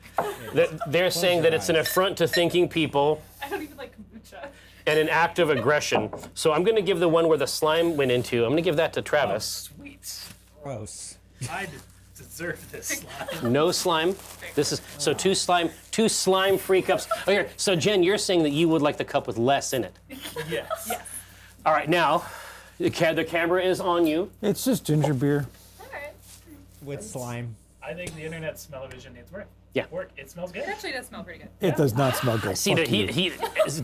They're saying that it's an affront to thinking people I don't even like kombucha. and an act of aggression. So I'm going to give the one where the slime went into. I'm going to give that to Oh, Travis. sweet. Gross. I deserve this slime. No slime. This is so two slime-free cups. Oh, here. So Jen, you're saying that you would like the cup with less in it. Yes. All right, now the camera is on you. It's just ginger beer. Alright. With slime. I think the internet smell-o-vision needs work. Yeah. It smells good. It actually does smell pretty good. It does not smell good. See that Fuck you. he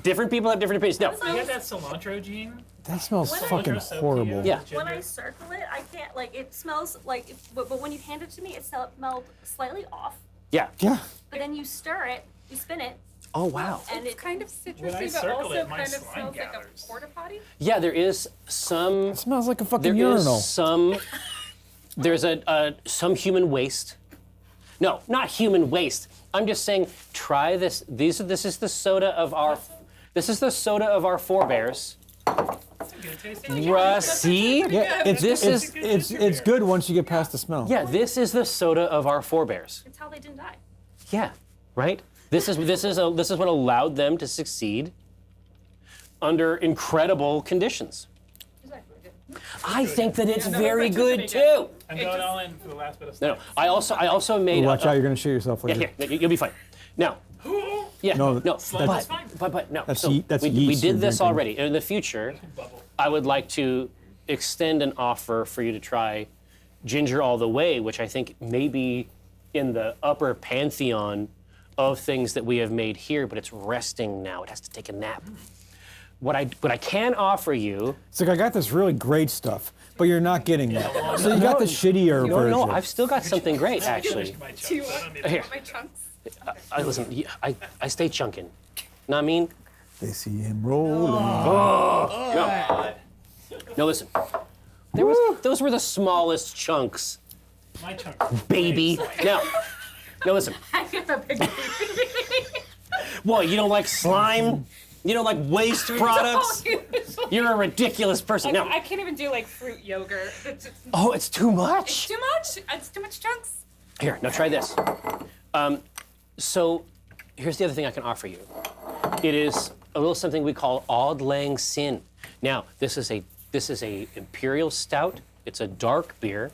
different people have different opinions. No. You got that cilantro gene? That smells When I- fucking Cilantro horrible. Yeah. When I circle it, I can't, like, it smells like, but when you hand it to me, it smelled slightly off. Yeah. Yeah. But then you stir it, you spin it, Oh wow. and It's it kind of When I citrusy, but circle also it, my kind of slime smells like gathers. a porta potty. Yeah, there is some. It smells like a There fucking is urinal. some. There's some human waste. No, not human waste. I'm just saying, try this. This is the soda of our. This is the soda of our forebears. Good tasting. See? Yeah, it's good once you get past the smell. Yeah, this is the soda of our forebears. it's how they didn't die. Yeah, right. This is what allowed them to succeed under incredible conditions. It's actually good. I think that it's no, very it's good pretty too. I'm It going just- all in for the last bit of No, stuff. I also made. Watch out, you're gonna shit yourself Yeah, later. here, you'll be fine. Now, yeah, No, no, Slime is fine. but no. That's so ye- that's we yeast did you're this drinking. already. In the future, Bubble. I would like to extend an offer for you to try ginger all the way, which I think may be in the upper pantheon of things that we have made here, but it's resting now. It has to take a nap. What I can offer you. It's like I got this really great stuff, but you're not getting that. So you got the shittier No, version. no, I've still got something great actually. My chunks, Do you I want don't need Here. my chunks? Listen, I stay chunking. Know what I mean? They see him rolling. No, listen. Those were the smallest chunks, my chunks. baby. Now, listen. I have a big baby. What, you don't like slime? You don't like waste products? You're a ridiculous person. Now, I can't even do like fruit yogurt. oh, it's too much. Too much. It's too much chunks. Here, now try this. So, here's the other thing I can offer you. It is a little something we call Auld Lang Syne. Now, this is a imperial stout. It's a dark beer.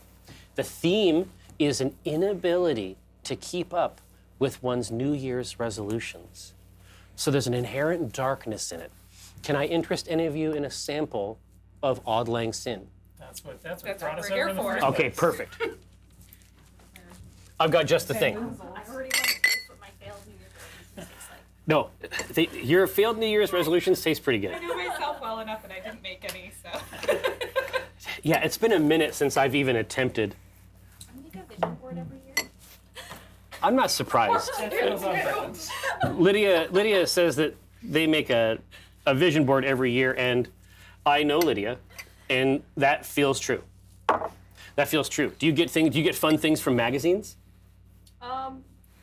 The theme is an inability to keep up with one's New Year's resolutions. So there's an inherent darkness in it. Can I interest any of you in a sample of Auld Lang Syne? That's what That's brought what us we're here over in the for. first Okay, place. perfect. I've got just the thing. I already want to taste what my failed New Year's resolutions taste like. No, your failed New Year's resolutions taste pretty good. I know myself well enough, and I didn't make any, so. Yeah, it's been a minute since I've even attempted. I'm gonna make a vision board every year. I'm not surprised. Feels on purpose. Lydia says that they make a vision board every year, and I know Lydia, and that feels true. That feels true. Do you get fun things from magazines?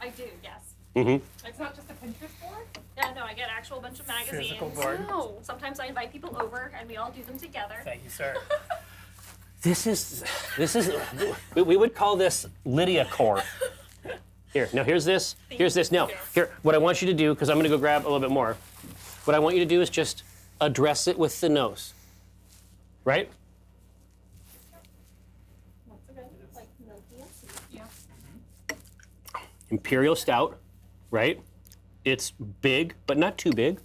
I do, yes. Mm-hmm. It's not just a Pinterest board? Yeah, No, I get actual bunch of magazines. Physical board. Oh. Sometimes I invite people over and we all do them together. Thank you, sir. This is, we would call this Lydia core. Here, no, here's this. Here's this. No, here, what I want you to do, because I'm going to go grab a little bit more, what I want you to do is just address it with the nose. Right? Once again, like milky and sweet. Yeah. Imperial stout, right? It's big, but not too big.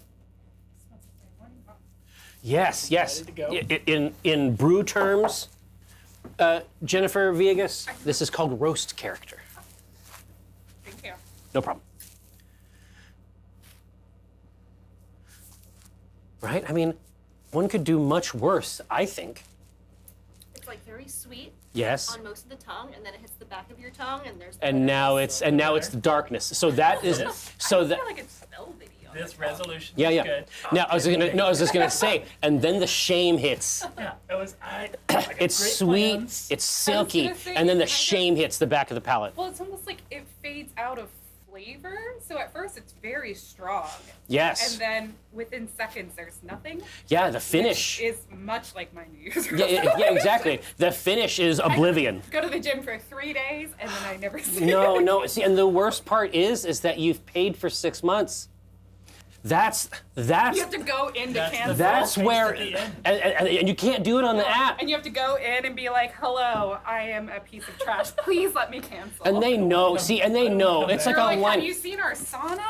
Yes, yes. Ready to go? In brew terms, Jennifer Villegas, this is called roast character. Thank you. No problem. Right? I mean, one could do much worse, I think. It's like very sweet Yes. on most of the tongue, and then it hits the back of your tongue, and there's. And now it's the darkness. So that is so I that feel like it's velvety. on This the resolution yeah, is yeah. good. Now I was just gonna say, and then the shame hits. Yeah, it was. I got It's great sweet, plans. it's silky, gonna say, and then the kind of- shame hits the back of the palate. Well, it's almost like it fades out of flavor. So at first it's very strong. Yes. And then within seconds there's nothing. Yeah, the which finish. is much like my New Year's Yeah, yeah, exactly. The finish is oblivion. Go to the gym for 3 days and then I never see No, it. no. See, and the worst part is that you've paid for 6 months. That's You have to go into That's the cancel. that's Taste where, at the end. and you can't do it on the app. And you have to go in and be like, hello, I am a piece of trash. Please let me cancel. And they know. See, and they know. It's like They're a like, line. have you seen our sauna?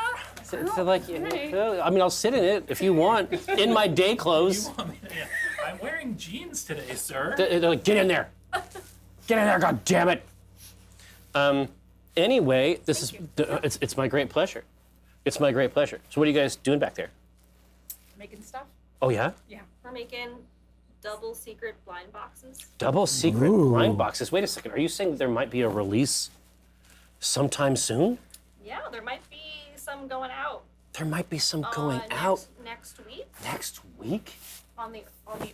They're like, Alright. I mean, I'll sit in it if you want, in my day You clothes. want me to, yeah. I'm wearing jeans today, sir. They're like, get in there. Get in there, God damn it. Anyway, it's my great pleasure. It's my great pleasure. So what are you guys doing back there? Making stuff? Oh, yeah? Yeah. We're making double secret blind boxes. Double secret Ooh. blind boxes. Wait a second. Are you saying that there might be a release sometime soon? Yeah, there might be some going out. There might be some going out next week next week? on the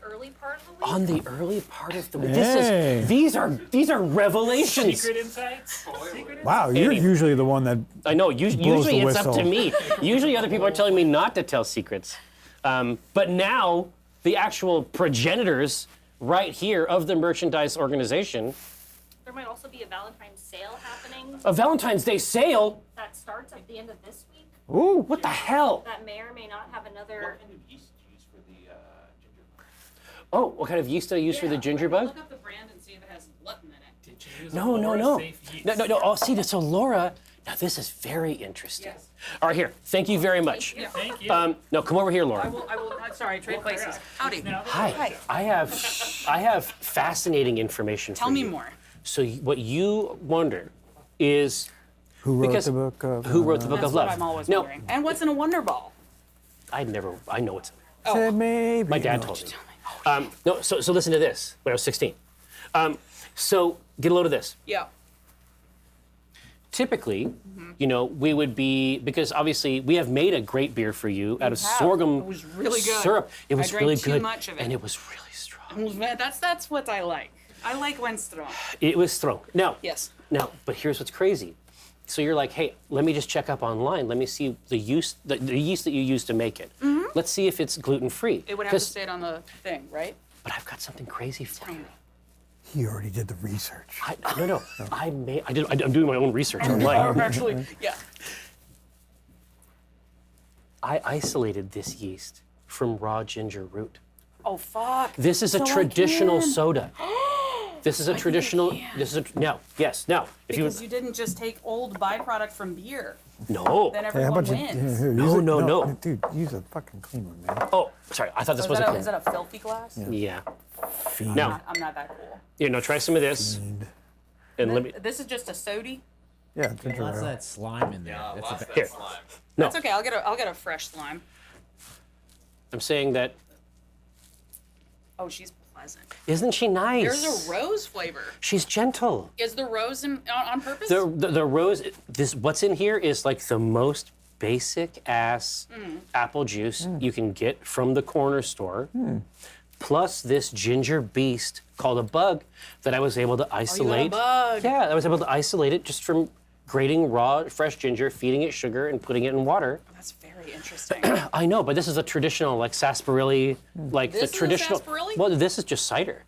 early part of the week. On the early part of the week. Hey. These are revelations. Secret insights. Secret Wow, you're Andy. usually the one that. I know. Usually the it's up to whistle. me. Usually other people are telling me not to tell secrets. But now the actual progenitors right here of the merchandise organization, There might also be a Valentine's sale happening a Valentine's Day sale. that starts at the end of this week. Ooh, What the hell? That may or may not have another. What kind of yeast do you use for the ginger? Oh, what kind of yeast do I use for the ginger bug? Look up the brand and see if it has glutton in it. Did you use No, a no, Laura no. safe yeast? No. Oh, see, so Laura, now this is very interesting. Yes. All right, here. Thank you very much. Thank you. No, come over here, Laura. Sorry, trade places. Howdy. Now, Hi. I have fascinating information for you. Tell me more. So what you wonder is who wrote because the book of? who wrote the book That's of what love? I'm always No, wondering. And what's in a Wonder Ball? I know what's in there. Said maybe. My dad told me. No, so listen to this. When I was 16. So get a load of this. Yeah. Typically, we would be, because obviously we have made a great beer for you out of have. sorghum It was really good. syrup. It was drank really too good, much of it. and it was really strong. That's what I like. I like when strong. It was strong. Now, Yes. but here's what's crazy. So you're like, hey, let me just check up online. Let me see the yeast that you use to make it. Let's see if it's gluten free. It would have to say it on the thing, right? But I've got something crazy for you. He already did the research. No. I'm doing my own research online. Actually, yeah. I isolated this yeast from raw ginger root. Oh fuck. This is a So I traditional can. soda. This is a traditional. This is a now. Yes. Now, if Because you didn't just take old byproduct from beer. no. Then Hey, how everyone about you? wins. Here, No, use it. no. Dude, use a fucking clean one, man. Oh, sorry. I thought this Is was that, a is that a filthy glass? Yeah. Fiend. Now, I'm not that cool. try some of this, Fiend. and let me. This is just a sody. Yeah, ginger Lots of ale. that slime in there. Yeah, That's lots a of Here. that slime. No. That's okay. I'll get a fresh slime. I'm saying that. Oh, she's pleasant. Isn't she nice? There's a rose flavor. She's gentle. Is the rose on purpose? The rose. What's in here is like the most basic ass apple juice you can get from the corner store. Plus this ginger beast called a bug that I was able to isolate. bug. Yeah, I was able to isolate it just from grating raw, fresh ginger, feeding it sugar, and putting it in water. That's very interesting. I know, but this is a traditional, like sarsaparilla, like This the is a traditional. sarsaparilla? Well, this is just cider.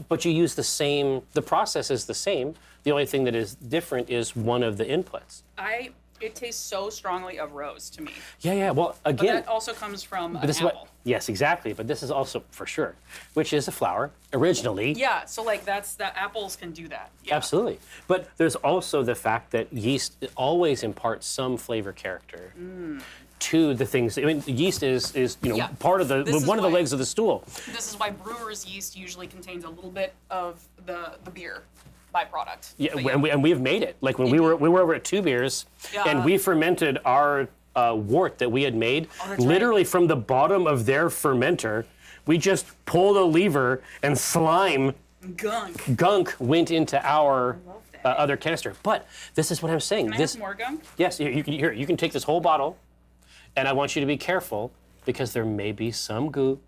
But you use the same. The process is the same. The only thing that is different is one of the inputs. It tastes so strongly of rose to me. Yeah. Well, But again, that also comes from an this is apple. what. Yes, exactly. But this is also for sure, which is a flour originally. Yeah, so like the apples can do that. Yeah. Absolutely. But there's also the fact that yeast always imparts some flavor character to the things. I mean, yeast is Yeah. part of This is one of the why- legs of the stool. This is why brewer's yeast usually contains a little bit of the beer byproduct. Yeah, But and we've made it. Like when we were over at Two Beers, Yeah. and we fermented our wort that we had made that's literally from the bottom of their fermenter. We just pulled a lever and slime gunk went into our love that. other canister. But this is what I'm saying. Can I This have more gunk? yes, you can take this whole bottle, and I want you to be careful because there may be some goo.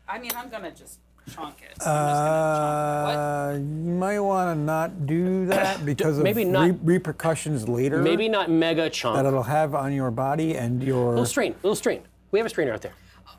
I mean, I'm gonna just chunk it. I'm just gonna chunk it. You might want to not do that because of Maybe not- repercussions later Maybe not mega chunk. that it'll have on your body and your. Little strain. We have a strainer out there.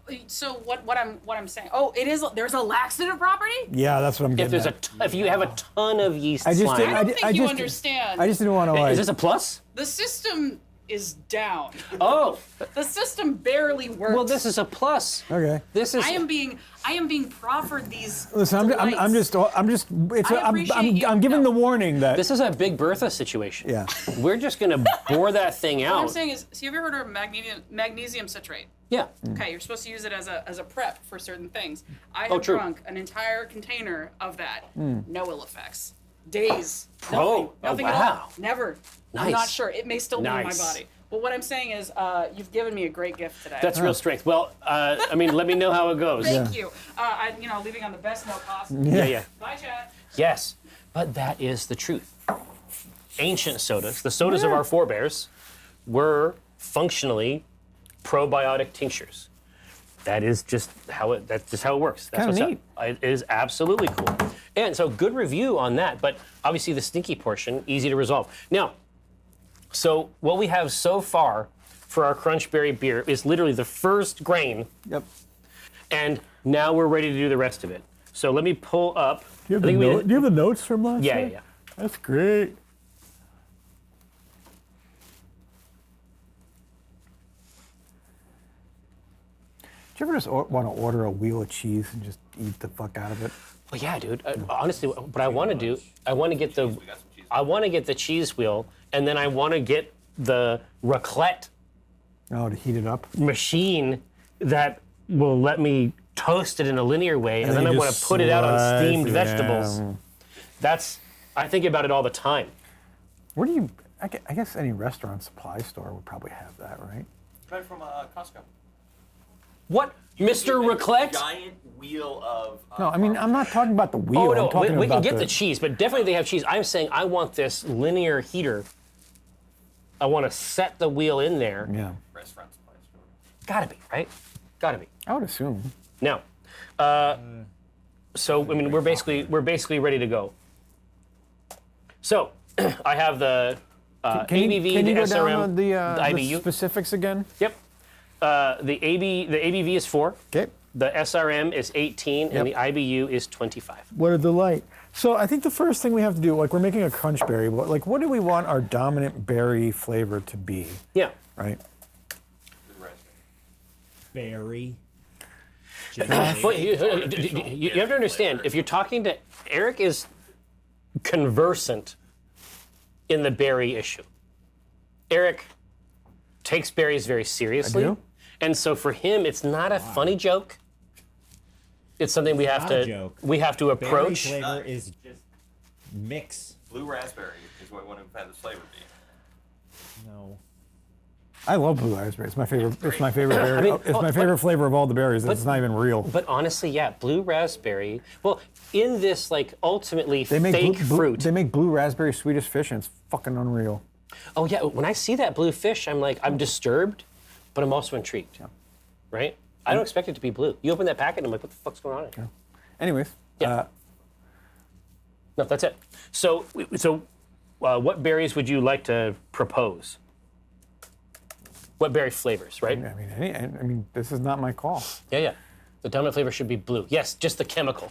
What? So what I'm saying? Oh, it is. There's a laxative property. Yeah, that's what I'm If getting there's at. if you have a ton of yeast I just slime, didn't- I don't think you just- understand. I just didn't want to like. is this a plus? The system is down. Oh, The system barely works. well, this is a plus. Okay. This is. I am being proffered these. Listen, I'm just. It's. I appreciate you. I'm giving the warning that. This is a Big Bertha situation. Yeah. We're just gonna bore that thing What I'm out. saying is, have you ever heard of magnesium citrate? Yeah. Okay, you're supposed to use it as a prep for certain things. I Oh, have true. drunk an entire container of that. No ill effects. Days. Oh, Nothing oh, at wow. all. Never. I'm Nice. not sure. It may still be in my Nice. body. But what I'm saying is, you've given me a great gift today. That's real strength. Well, I mean, let me know how it goes. Thank you. Leaving on the best note possible. Yeah. Bye, chat. Yes, but that is the truth. Ancient sodas, the sodas of our forebears, were functionally probiotic tinctures. That is just how it. That's just how it works. That's Kinda what's up. It is absolutely cool. And so, good review on that. But obviously, the stinky portion easy to resolve. Now, so what we have so far for our Crunchberry beer is literally the first grain, Yep. and now we're ready to do the rest of it. So let me pull up. Do you have, I think we do you have the notes from last Yeah, night? yeah. That's great. Do you ever just want to order a wheel of cheese and just eat the fuck out of it? Well, yeah, dude. Honestly, what I want to do, I want to get the, cheese wheel, and then I want to get the raclette Oh, to heat it up? machine that will let me toast it in a linear way, and then I you want to just put it out on slice steamed it, vegetables. yeah. I think about it all the time. Where do you, I guess any restaurant supply store would probably have that, right? Right from Costco. What, Mr. Get a Raclette? Giant wheel of. No, I mean, I'm not talking about the wheel. Oh I'm no, talking we can about get the cheese, but definitely they have cheese. I'm saying I want this linear heater. I want to set the wheel in there. Yeah, Restaurant supply store. Gotta be, right? Gotta be. I would assume. Now, so I mean, we're basically ready to go. So, I have the ABV, can you the go SRM, down the IBU. specifics again? Yep. The ABV is 4. Okay. The SRM is 18, and the Yep. IBU is 25. What a delight. So I think the first thing we have to do, like we're making a Crunchberry, but like what do we want our dominant berry flavor to be, Yeah. right? Good raspberry. Berry. But you have to understand, if you're talking to Eric, is conversant in the berry issue. Eric takes berries very seriously. I do? And so for him, it's not a funny joke. It's something we have Not a to joke. approach. Berry flavor is just mix. Blue raspberry is what one of them had this flavor be. No. I love blue raspberry. It's my favorite. It's my favorite berry. mean, it's my favorite flavor of all the berries. It's not even real. But honestly, yeah, blue raspberry. Well, in this like ultimately They make fake fruit. They make blue raspberry Swedish fish, and it's fucking unreal. Oh yeah, when I see that blue fish, I'm like, I'm disturbed, but I'm also intrigued. Right? I don't expect it to be blue. You open that packet, and I'm like, what the fuck's going on here? Anyways, Yeah. No, that's it. So what berries would you like to propose? What berry flavors, right? I mean, this is not my call. Yeah. The dominant flavor should be blue. Yes, just the chemical.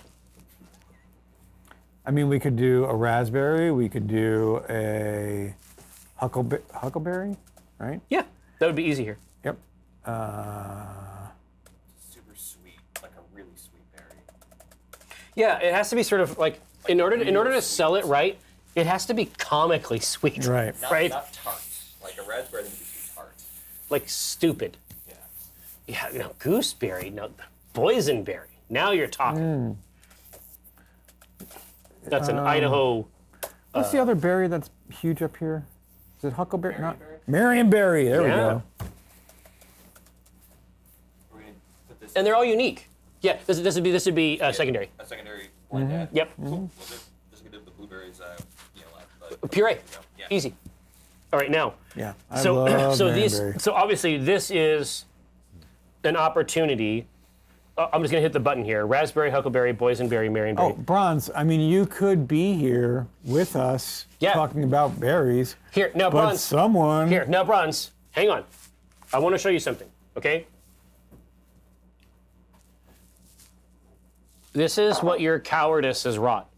I mean, we could do a raspberry. We could do a huckleberry, right? Yeah, that would be easy here. Yep. Super sweet, like a really sweet berry. Yeah, it has to be sort of like in order to sell it right, it has to be comically sweet. Right. Right. Not tart. Like a raspberry needs to be too tart. Like stupid. Yeah. Yeah, no, gooseberry, no, boysenberry. Now you're talking. That's an Idaho. What's the other berry that's huge up here? Is it huckleberry? Marionberry. There we go. We're gonna put this And they're all unique. Yeah, this would be secondary. a secondary blend. Mm-hmm. Yep. Cool. Just gonna do the blueberries. But Puree. yeah. Easy. All right, now. Yeah. I So love so Marionberry. so obviously this is an opportunity. I'm just gonna hit the button here. Raspberry, huckleberry, boysenberry, marionberry. Oh, Bronze, I mean, you could be here with us Yeah. talking about berries, Here, now but Bronze. someone... Here, now Bronze. Hang on. I want to show you something, okay? This is what your cowardice has wrought.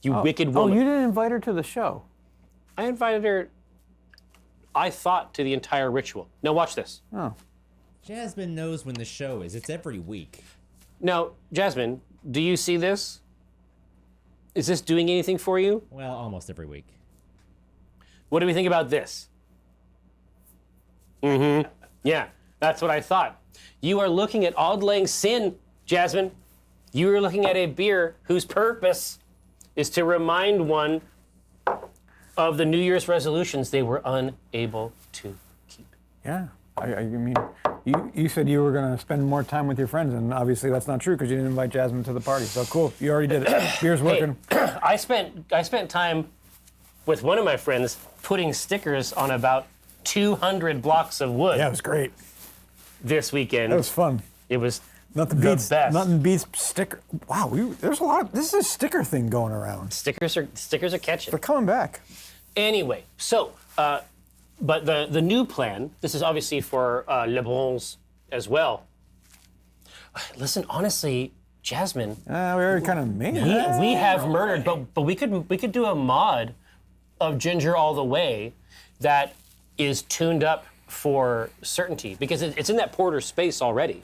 You wicked Oh, woman. you didn't invite her to the show. I invited her, I thought, to the entire ritual. Now watch this. Oh. Jasmine knows when the show is. It's every week. Now, Jasmine, do you see this? Is this doing anything for you? Well, almost every week. What do we think about this? Mm-hmm. Yeah, that's what I thought. You are looking at Auld Lang Syne, Jasmine. You are looking at a beer whose purpose is to remind one of the New Year's resolutions they were unable to keep. Yeah. I mean, you said you were going to spend more time with your friends, and obviously that's not true because you didn't invite Jasmine to the party. So cool. You already did it. Beer's working. I spent time with one of my friends putting stickers on about 200 blocks of wood Yeah, it was great. this weekend. That was fun. It was Nothing the beats best. Nothing beats sticker. Wow, there's a lot of this is a sticker thing going around. Stickers are catching. They're coming back. Anyway, so but the new plan. This is obviously for Le Bronze as well. Listen, honestly, Jasmine, We already kind of made it. we have murdered, but we could do a mod of Ginger All the Way that is tuned up for certainty because it's in that porter space already.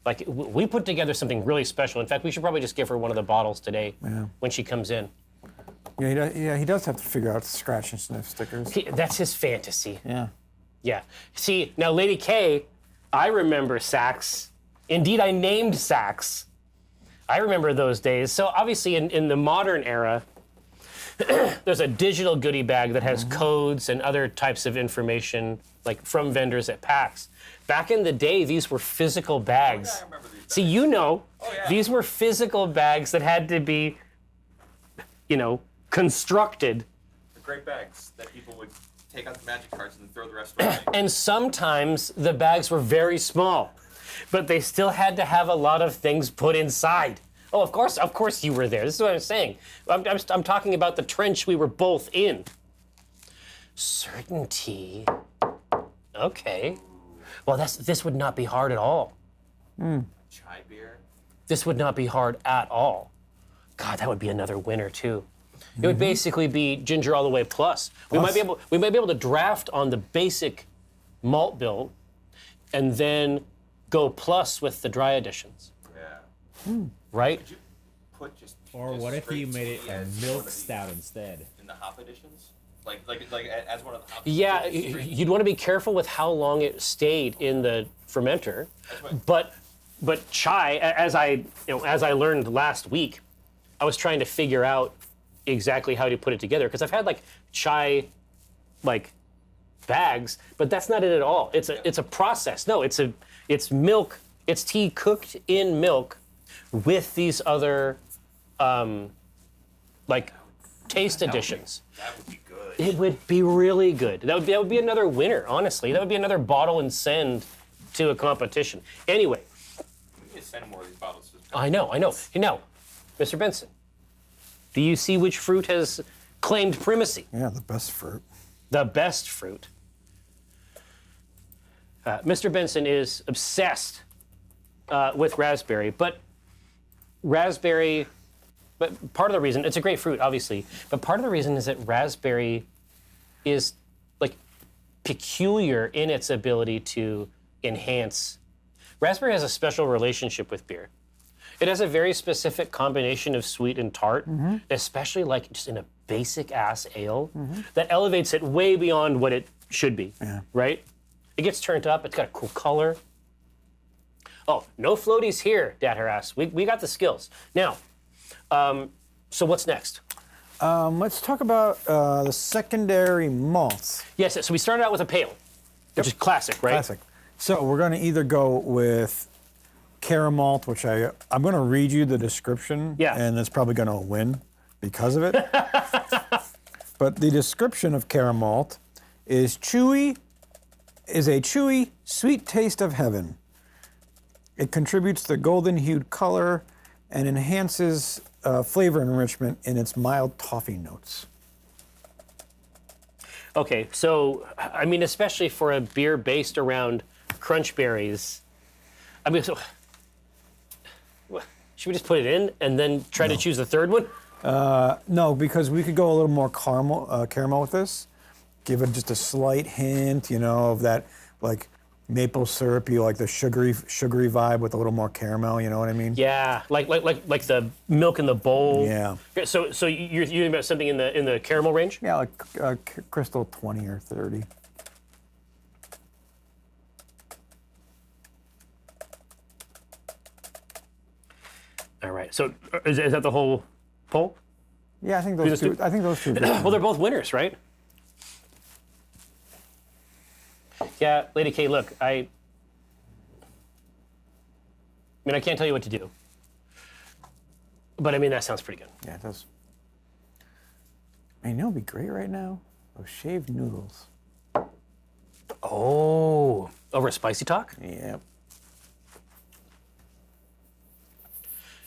Like we put together something really special. In fact, we should probably just give her one of the bottles today when she comes in. Yeah, he does have to figure out scratch and sniff stickers. That's his fantasy. Yeah. Yeah. See, now Lady K, I remember Saks. Indeed, I named Saks. I remember those days. So obviously in the modern era, there's a digital goodie bag that has codes and other types of information like from vendors at PAX. Back in the day, these were physical bags. I remember these. See, these were physical bags that had to be, constructed. The great bags that people would take out the magic cards and then throw the rest away. And sometimes the bags were very small, but they still had to have a lot of things put inside. Oh, of course you were there. This is what I'm saying. I'm talking about the trench we were both in. Certainty. Okay. Well, this would not be hard at all. Chai beer. This would not be hard at all. God, that would be another winner too. It would basically be Ginger All the Way plus. We might be able to draft on the basic malt bill, and then go plus with the dry additions. Yeah. Right? Could you put just Or just what if you straight made it tea a as one milk of these stout instead? in the hop editions? Like as one of the hop. Yeah, editions, straight you'd want to be careful with how long it stayed in the fermenter. what- But chai, as I learned last week, I was trying to figure out exactly how to put it together because I've had like chai bags, but that's not it at all. It's a process. No, it's milk. It's tea cooked in milk with these other taste additions. That would be good. It would be really good. That would be another winner, honestly. That would be another bottle and send to a competition. Anyway, We need to send more of these bottles. I know. Now, Mr. Benson, Do you see which fruit has claimed primacy? Yeah, the best fruit. The best fruit. Mr. Benson is obsessed with raspberry, but part of the reason, it's a great fruit, obviously, but part of the reason is that raspberry is like peculiar in its ability to enhance. Raspberry has a special relationship with beer. It has a very specific combination of sweet and tart, especially like just in a basic ass ale that elevates it way beyond what it should be, right? It gets turned up, it's got a cool color. Oh, no floaties here, Dad Harass. We got the skills. Now, so what's next? Let's talk about the secondary malts. Yes, so we started out with a pale, which is classic, right? Classic. So we're going to either go with Caramalt, which I'm going to read you the description, and it's probably going to win because of it. But the description of Caramalt is a chewy, sweet taste of heaven. It contributes the golden-hued color and enhances flavor enrichment in its mild toffee notes. Okay, so, I mean, especially for a beer based around crunchberries, I mean, so, should we just put it in and then try to choose the third one? No, because we could go a little more caramel with this. Give it just a slight hint, of that, like, maple syrupy, like the sugary vibe with a little more caramel. You know what I mean? Yeah, like the milk in the bowl. Yeah. So you're thinking about something in the caramel range? Yeah, like Crystal 20 or 30. All right. So is that the whole poll? Yeah, I think those two. I think those two. Well, they're both winners, right? Yeah, Lady K, look, I mean, I can't tell you what to do. But I mean, that sounds pretty good. Yeah, it does. I know it'd be great right now. Those shaved noodles. Oh, over a spicy talk? Yep.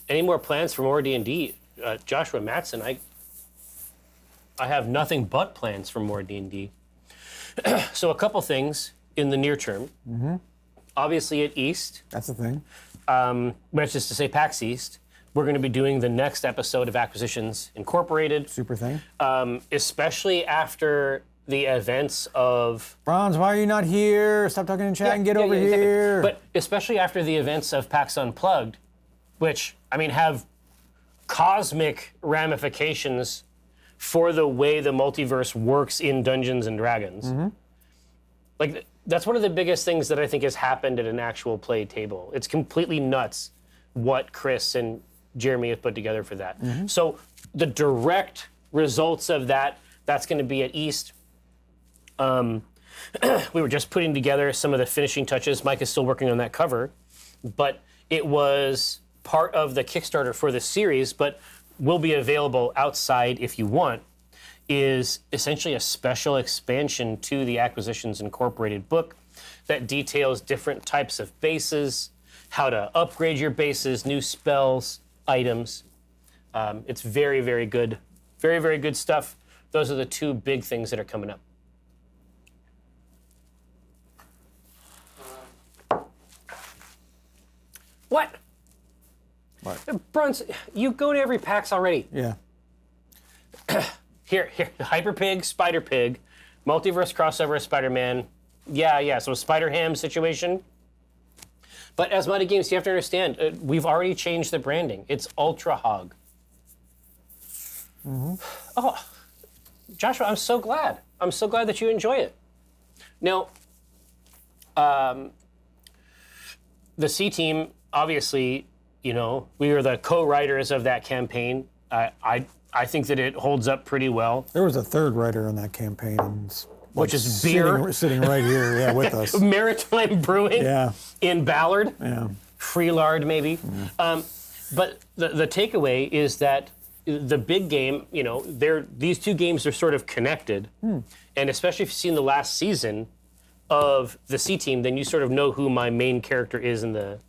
Any more plans for more D&D? Joshua Matson, I have nothing but plans for more D&D. So a couple things in the near term. Obviously at East, That's the thing. which is to say PAX East, we're going to be doing the next episode of Acquisitions Incorporated, Super thing. especially after the events of... Bronze, why are you not here? Stop talking in chat and get over exactly. here. But especially after the events of PAX Unplugged, which, I mean, have cosmic ramifications for the way the multiverse works in Dungeons and Dragons. Like, that's one of the biggest things that I think has happened at an actual play table. It's completely nuts what Chris and Jeremy have put together for that. So the direct results of that's going to be at East. We were just putting together some of the finishing touches. Mike is still working on that cover, but it was part of the Kickstarter for the series, but will be available outside if you want, is essentially a special expansion to the Acquisitions Incorporated book that details different types of bases, how to upgrade your bases, new spells, items. It's very, very good. Very, very good stuff. Those are the two big things that are coming up. What? What? Bruns, you go to every PAX already. Yeah. Here, Hyper Pig, Spider Pig, Multiverse crossover, Spider-Man. Yeah, so a Spider-Ham situation. But as Mighty Games, you have to understand, we've already changed the branding. It's Ultra Hog. Oh, Joshua, I'm so glad. I'm so glad that you enjoy it. Now, the C Team, obviously, we are the co-writers of that campaign. I think that it holds up pretty well. There was a third writer in that campaign, Which is beer. sitting right here, yeah, with us. Maritime Brewing Yeah. in Ballard. Yeah. Freelard, maybe. But the takeaway is that the big game, these two games are sort of connected. And especially if you've seen the last season of the C Team, then you sort of know who my main character is in the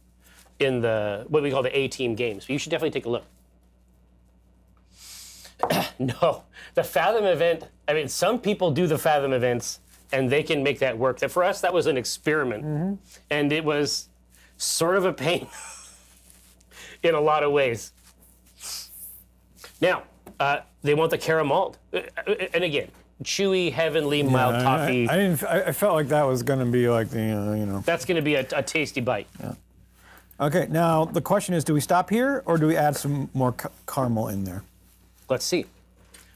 what we call the A Team games. But you should definitely take a look. No, the Fathom event, I mean, some people do the Fathom events and they can make that work. For us, that was an experiment. And it was sort of a pain in a lot of ways. Now, they want the caramel. And again, chewy, heavenly, mild toffee. I felt like that was going to be like the, That's going to be a tasty bite. Yeah. Okay, now the question is, do we stop here or do we add some more caramel in there? Let's see.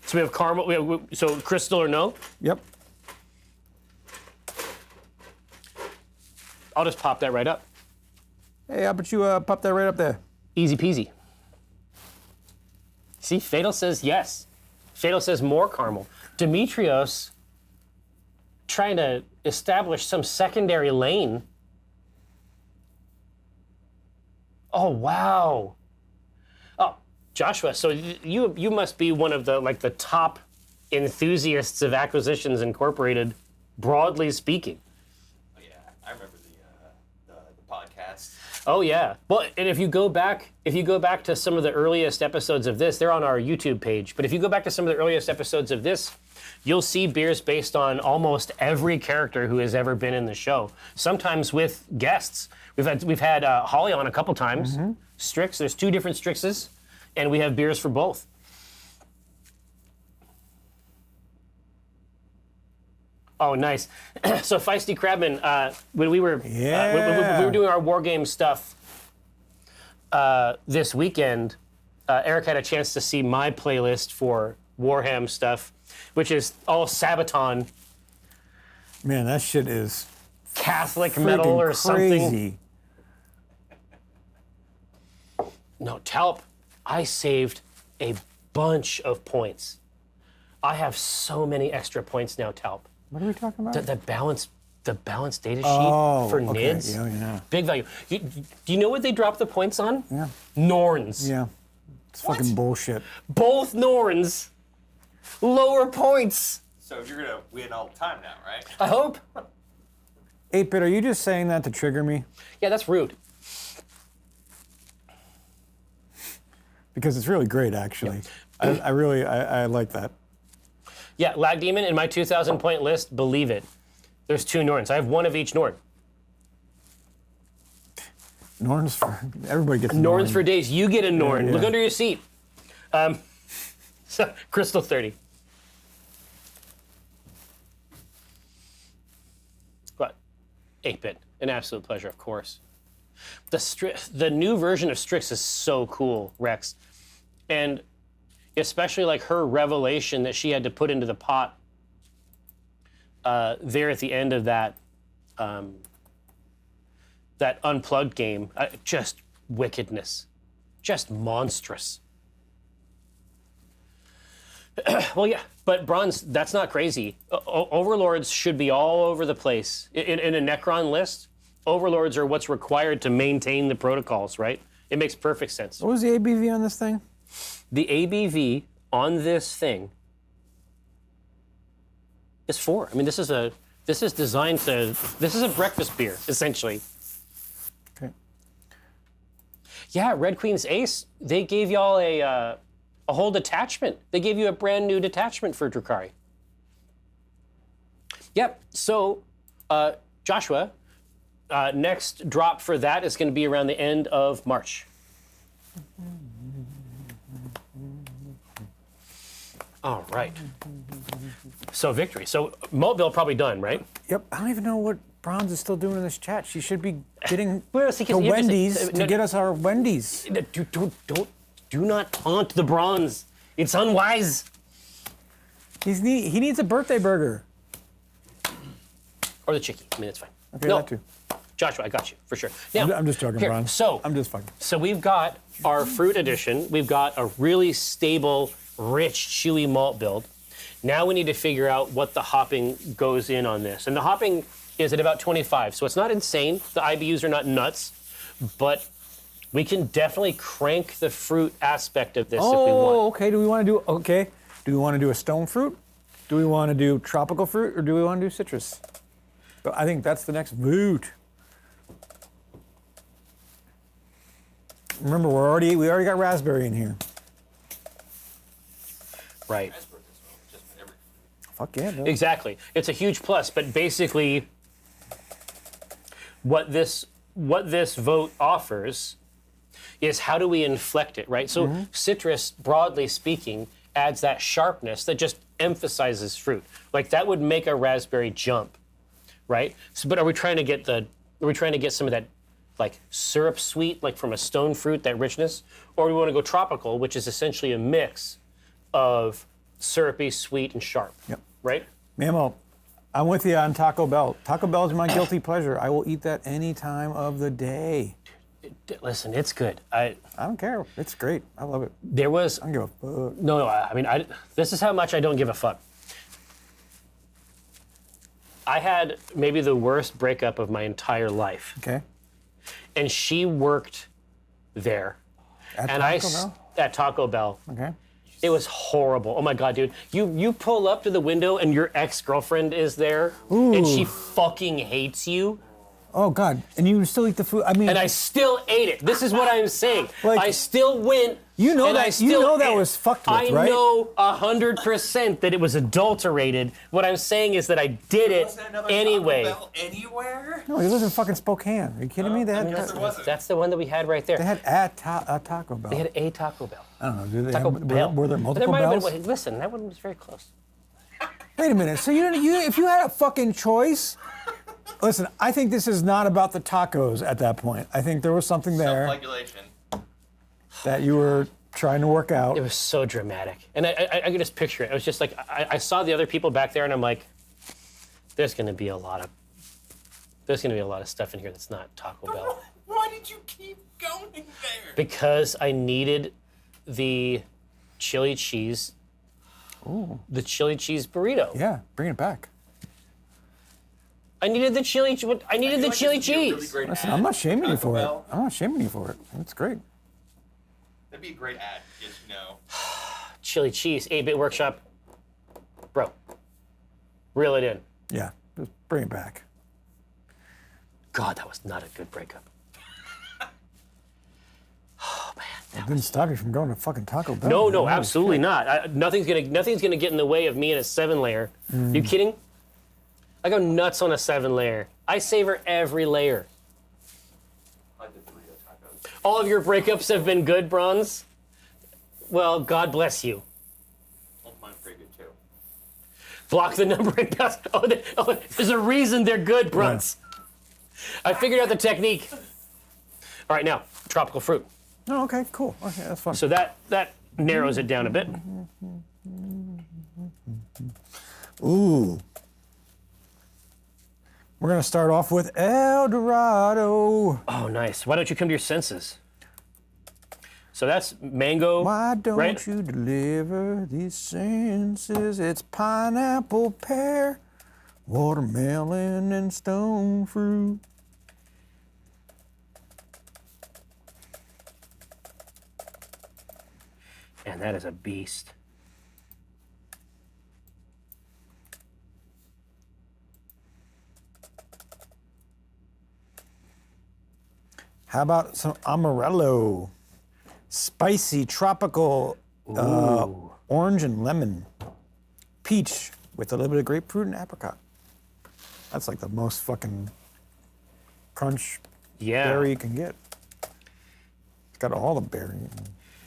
So we have caramel. So crystal or no? Yep. I'll just pop that right up. Hey, how about you pop that right up there? Easy peasy. See, Fatal says yes. Fatal says more caramel. Demetrios trying to establish some secondary lane. Oh, wow. Oh, Joshua, so you must be one of the top enthusiasts of Acquisitions Incorporated, broadly speaking. Oh, yeah, I remember the podcast. Oh yeah. Well, and if you go back to some of the earliest episodes of this, they're on our YouTube page. But if you go back to some of the earliest episodes of this, you'll see beers based on almost every character who has ever been in the show. Sometimes with guests. We've had Holly on a couple times. Strix. There's 2 different Strixes, and we have beers for both. Oh, nice. So Feisty Crabman, when we were when we were doing our war game stuff this weekend, Eric had a chance to see my playlist for Warham stuff, which is all Sabaton. Man, that shit is Catholic metal or something. Crazy. No, Talp, I saved a bunch of points. I have so many extra points now, Talp. What are we talking about? The balance data sheet for okay. NIDS. Yeah. Big value. Do you know what they dropped the points on? Yeah. Norns. Yeah. It's fucking bullshit. Both Norns. Lower points. So you're gonna win all the time now, right? I hope. 8-Bit, are you just saying that to trigger me? Yeah, that's rude. Because it's really great, actually. Yep. I like that. Yeah, Lag Demon in my 2,000 point list, believe it. There's 2 Norns. I have 1 of each Norn. Norns for everybody gets a Norns Norn. for days. You get a Norn. Yeah. Look under your seat. So, Crystal 30. What? 8-Bit. An absolute pleasure, of course. The new version of Strix is so cool, Rex. And especially like her revelation that she had to put into the pot there at the end of that that Unplugged game. Just wickedness. Just monstrous. Well, yeah, but Bronze, that's not crazy. Overlords should be all over the place. In a Necron list, Overlords are what's required to maintain the protocols, right? It makes perfect sense. What was the ABV on this thing? The ABV on this thing is 4. I mean, this is a breakfast beer, essentially. Okay. Yeah, Red Queen's Ace, they gave y'all a whole detachment. They gave you a brand new detachment for Drukhari. Yep, so Joshua, next drop for that is going to be around the end of March. All right. So victory. So Malt Bill probably done, right? Yep. I don't even know what Bronze is still doing in this chat. She should be getting Well, see, 'cause to you have to Wendy's say- to get us our Wendy's. Do not taunt the Bronze. It's unwise. He needs a birthday burger. Or the chickie. I mean, it's fine. Okay, No, that too. Joshua, I got you for sure. Now, I'm just joking, here, Bronze. So I'm just fucking. So we've got our fruit edition. We've got a really stable, rich, chewy malt build. Now we need to figure out what the hopping goes in on this. And the hopping is at about 25. So it's not insane. The IBUs are not nuts. But we can definitely crank the fruit aspect of this if we want. Okay. Do we want to do a stone fruit? Do we want to do tropical fruit, or do we want to do citrus? But I think that's the next boot. Remember, we already got raspberry in here. Right. Just every. Fuck yeah, dude. Exactly. It's a huge plus, but basically what this vote offers is how do we inflect it, right? So citrus, broadly speaking, adds that sharpness that just emphasizes fruit. Like that would make a raspberry jump, right? So, but are we trying to get some of that like syrup sweet, like from a stone fruit, that richness? Or do we want to go tropical, which is essentially a mix of syrupy, sweet, and sharp, right? Mamo, I'm with you on Taco Bell. Taco Bell is my guilty pleasure. I will eat that any time of the day. Listen, it's good. I don't care. It's great. I love it. There was I don't give a fuck. no. I mean, this is how much I don't give a fuck. I had maybe the worst breakup of my entire life, Okay. and she worked there, At and Taco Bell? at Taco Bell. Okay. It was horrible. Oh my god, dude! You pull up to the window and your ex-girlfriend is there, and she fucking hates you. Oh God! And you still eat the food? I mean, And I still ate it. This is what I'm saying. Like, I still went. you know and that- I you still know that ate. was fucked with, I right? know 100% that it was adulterated. What I'm saying is that I did it Wasn't another anyway. Taco Bell anywhere? no, he lives in fucking Spokane. Are you kidding me? They had, Yes, there wasn't. That's the one that we had right there. they had at Taco Bell. They had a Taco Bell. I don't know. Do they Taco have, Bell. were there But multiple might have bells? been, listen, that one was very close. Wait a minute. So you if you had a fucking choice, listen. I think this is not about the tacos at that point. I think there was something there Self-flagellation. that you were trying to work out. It was so dramatic. And I could just picture it. I was just like, I saw the other people back there and I'm like, there's gonna be a lot of stuff in here that's not Taco Bell. Why did you keep going there? Because I needed the chili cheese, the chili cheese burrito. Yeah, bring it back. I needed the chili cheese. I needed the chili cheese. Listen, I'm not shaming you for it. I'm not shaming you for it. It's great. That'd be a great ad, yes, you know. Chili cheese, 8-bit workshop. Bro, reel it in. Yeah, just bring it back. God, that was not a good breakup. Oh man. It didn't stop you from going to fucking Taco Bell. No, man. no, Holy absolutely shit. not. Nothing's gonna get in the way of me in a 7-layer. You kidding? I go nuts on a 7-layer. I savor every layer. I did burrito tacos. All of your breakups have been good, Bronze. Well, God bless you. Oh, mine's pretty good too. Block the numbering pass. Oh, there's a reason they're good, Bronze. I figured out the technique. All right, now tropical fruit. Oh, okay, cool. Okay, that's fun. So that narrows it down a bit. Ooh. We're gonna start off with El Dorado. Oh, nice. Why don't you come to your senses? So that's mango. Why don't right? you deliver these senses? It's pineapple, pear, watermelon, and stone fruit. And that is a beast. How about some Amarillo? Spicy, tropical, orange and lemon. Peach with a little bit of grapefruit and apricot. That's like the most fucking crunch berry you can get. It's got all the berry.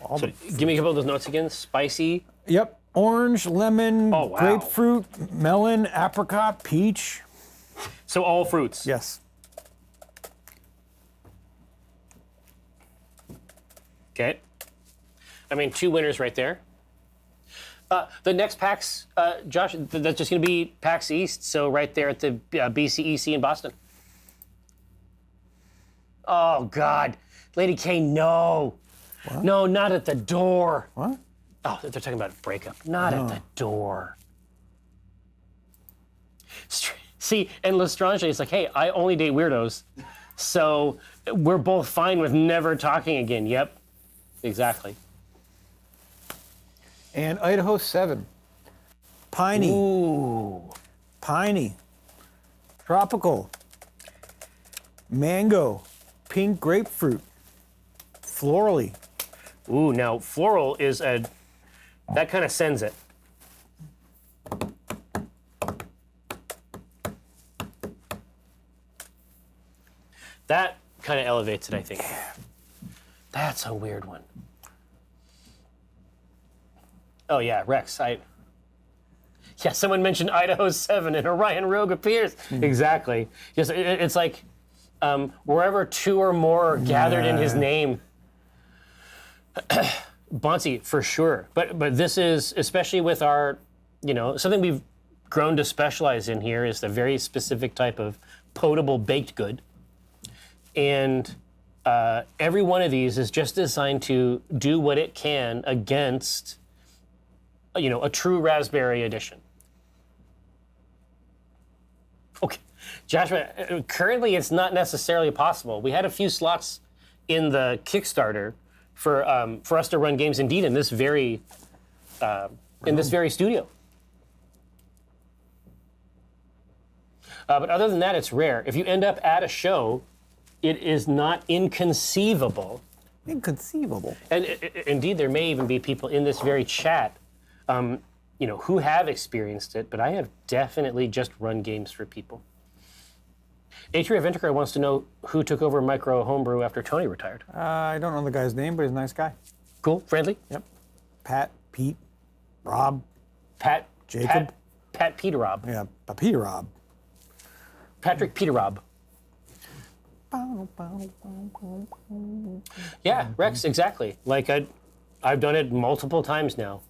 All So the, give me a couple of those notes again. Spicy. yep, orange, lemon, Oh, wow. grapefruit, melon, apricot, peach. So all fruits. Yes. Okay. I mean, 2 winners right there. The next PAX, Josh, that's just going to be PAX East, so right there at the BCEC in Boston. Oh, God. Lady K, no. What? No, not at the door. What? Oh, they're talking about breakup. Not at the door. See, and Lestrange is like, hey, I only date weirdos, so we're both fine with never talking again. Yep, exactly. And Idaho 7. Piney. Ooh. Piney. Tropical. Mango. Pink grapefruit. Florally. Ooh, now floral is that kind of sends it. That kind of elevates it, I think. That's a weird one. Oh yeah, Rex. Yeah, someone mentioned Idaho 7 and Orion Rogue appears. Exactly. Just it's like wherever two or more are gathered in his name. Bonzi, for sure. But this is, especially with our, something we've grown to specialize in here is the very specific type of potable baked good. And every one of these is just designed to do what it can against, a true raspberry edition. Okay, Joshua, currently it's not necessarily possible. We had a few slots in the Kickstarter for us to run games, indeed, in this very studio. But other than that, it's rare. If you end up at a show, it is not inconceivable. Inconceivable. And indeed, there may even be people in this very chat, who have experienced it. But I have definitely just run games for people. Atria Ventrica wants to know who took over Micro Homebrew after Tony retired. I don't know the guy's name, but he's a nice guy. Cool, friendly. Yep. Pat, Pete, Rob. Pat, Jacob. Pat Peter Rob. Yeah, Peter Rob. Patrick Peter Rob. Yeah, Rex, exactly. Like I've done it multiple times now.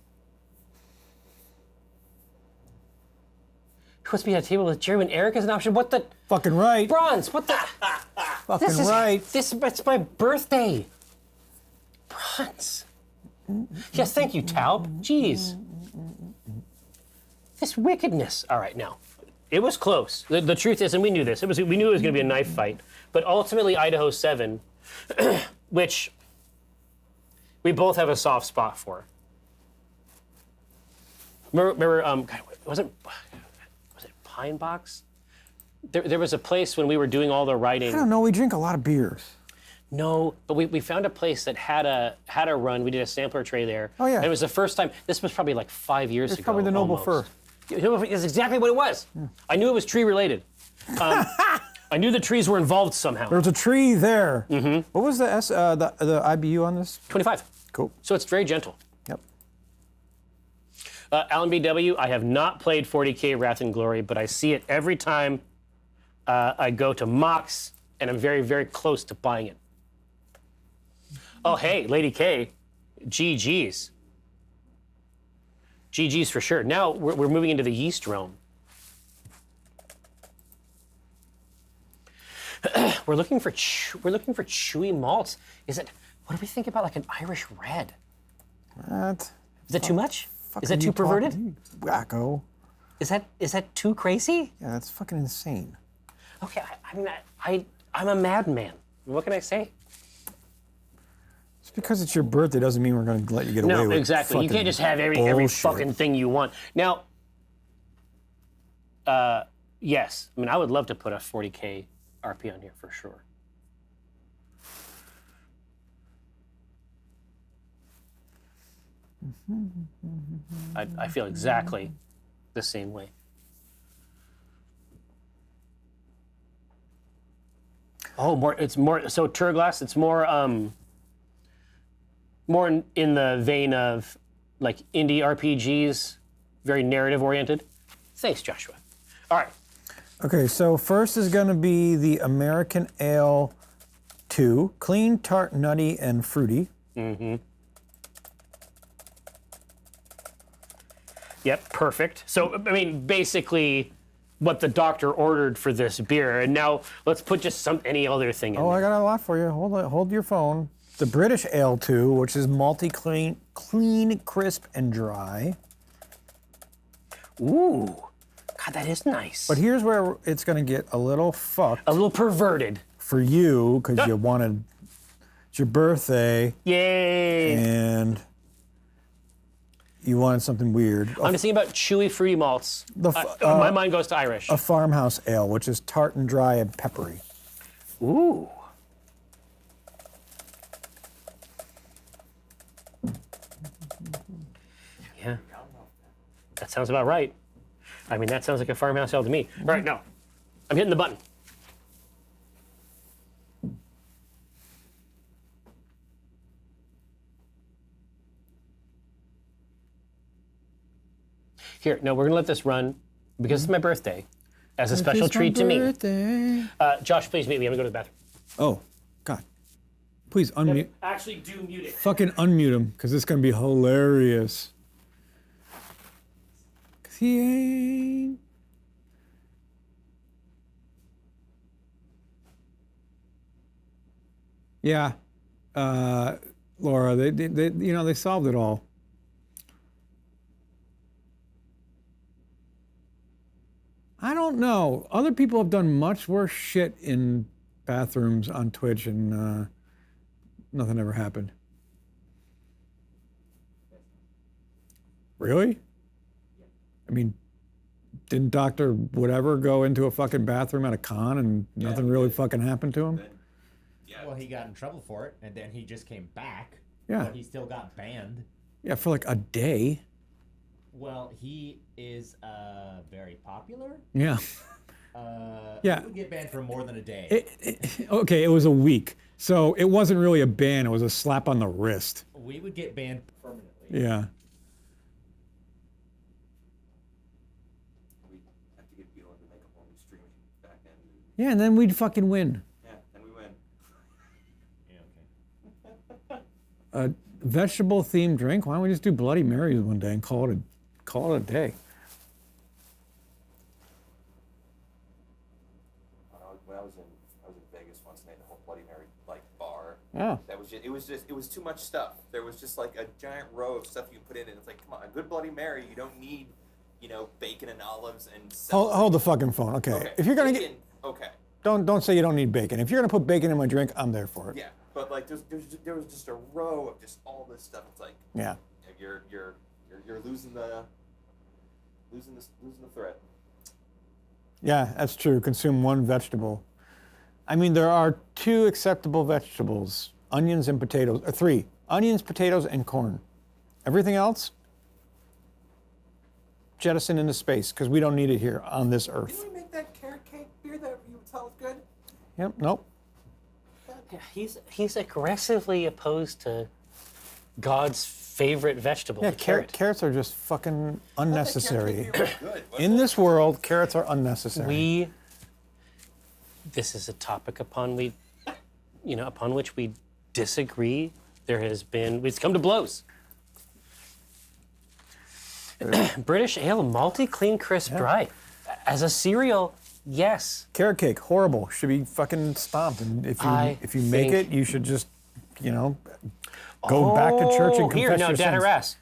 Who wants to be at a table with Jerry and Eric as an option? What the? Fucking right. Bronze, what the? Fucking right. It's my birthday. Bronze. Yes, thank you, Tal. Jeez. This wickedness. All right, now. It was close. The truth is, and we knew this, we knew it was going to be a knife fight, but ultimately Idaho 7, which we both have a soft spot for. Remember was it Pine Box? There was a place when we were doing all the writing. I don't know, we drink a lot of beers. No, but we found a place that had a run. We did a sampler tray there. Oh, yeah. And it was the first time, this was probably like 5 years ago. It's probably the Noble Fir. It's exactly what it was. Yeah. I knew it was tree related. I knew the trees were involved somehow. There was a tree there. Mm-hmm. What was the the IBU on this? 25. Cool. So it's very gentle. Yep. Alan BW, I have not played 40K Wrath and Glory, but I see it every time I go to Mox, and I'm very, very close to buying it. Oh, hey, Lady K, GG's. GG's for sure. Now we're moving into the yeast realm. We're looking for chewy malts. What do we think about like an Irish red? What? Is that too much? Is that too perverted? Wacko. Is that too crazy? Yeah, that's fucking insane. Okay, I'm a madman. What can I say? Just because it's your birthday doesn't mean we're going to let you get away with it. No, exactly. You can't just have every fucking thing you want. Now, yes. I mean, I would love to put a 40K RP on here for sure. I feel exactly the same way. Oh, it's more. So Turglass, it's more in the vein of like indie RPGs, very narrative oriented. Thanks, Joshua. All right. Okay, so first is going to be the American Ale 2, clean, tart, nutty, and fruity. Mm-hmm. Yep, perfect. So, I mean, basically what the doctor ordered for this beer. And now let's put just any other thing in there. I got a lot for you. Hold your phone. The British Ale 2, which is malty, clean, crisp, and dry. Ooh, God, that is nice. But here's where it's going to get a little fucked. A little perverted. For you, because you wanted, it's your birthday. Yay. And you wanted something weird. I'm just thinking about chewy, fruity malts. My mind goes to Irish. A farmhouse ale, which is tart and dry and peppery. Ooh. Yeah. That sounds about right. I mean, that sounds like a farmhouse ale to me. All right, now, I'm hitting the button. Here, no, we're gonna let this run because it's my birthday, as a special treat to me. Josh, please meet me. I'm gonna go to the bathroom. Oh, God. Please unmute. Actually, do mute it. Fucking unmute him, because it's going to be hilarious. Because he ain't. Yeah. Laura, they solved it all. I don't know. Other people have done much worse shit in bathrooms on Twitch, and nothing ever happened. Really? I mean, didn't Dr. Whatever go into a fucking bathroom at a con and nothing really fucking happened to him? Well, he got in trouble for it, and then he just came back. Yeah. But he still got banned. Yeah, for like a day. Well, he is very popular. Yeah. Yeah. He would get banned for more than a day. Okay, it was a week. So it wasn't really a ban, it was a slap on the wrist. We would get banned permanently. Yeah. We have to get people to make a whole new stream back then. Yeah, and then we'd fucking win. Yeah, then we win. Yeah, okay. A vegetable-themed drink? Why don't we just do Bloody Marys one day and call it a day? When I was in Vegas once, and they had the whole Bloody Mary bar. Oh. That was it was too much stuff. There was just like a giant row of stuff you put in, and it's like, come on, a good Bloody Mary, you don't need, bacon and olives and celery. Hold the fucking phone. Okay. If you're gonna bacon, okay. don't say you don't need bacon. If you're gonna put bacon in my drink, I'm there for it. Yeah, but like there was just a row of just all this stuff. It's like, Yeah. you're losing the thread. Yeah, that's true. Consume one vegetable. I mean, there are 2 acceptable vegetables: onions and potatoes. Or 3: onions, potatoes, and corn. Everything else, jettison into space, because we don't need it here on this earth. Did we make that carrot cake beer that you would tell is good? Yep. Nope. Yeah, he's aggressively opposed to God's favorite vegetable, Yeah, the carrot. carrots are just fucking unnecessary. Good. In this world, carrots are unnecessary. This is a topic upon which we disagree. We've come to blows. British ale, malty, clean, crisp, dry. As a cereal, yes. Carrot cake, horrible. Should be fucking stomped. And if you make it, you should just, go back to church and confess here, no, your Dad sins. Harass.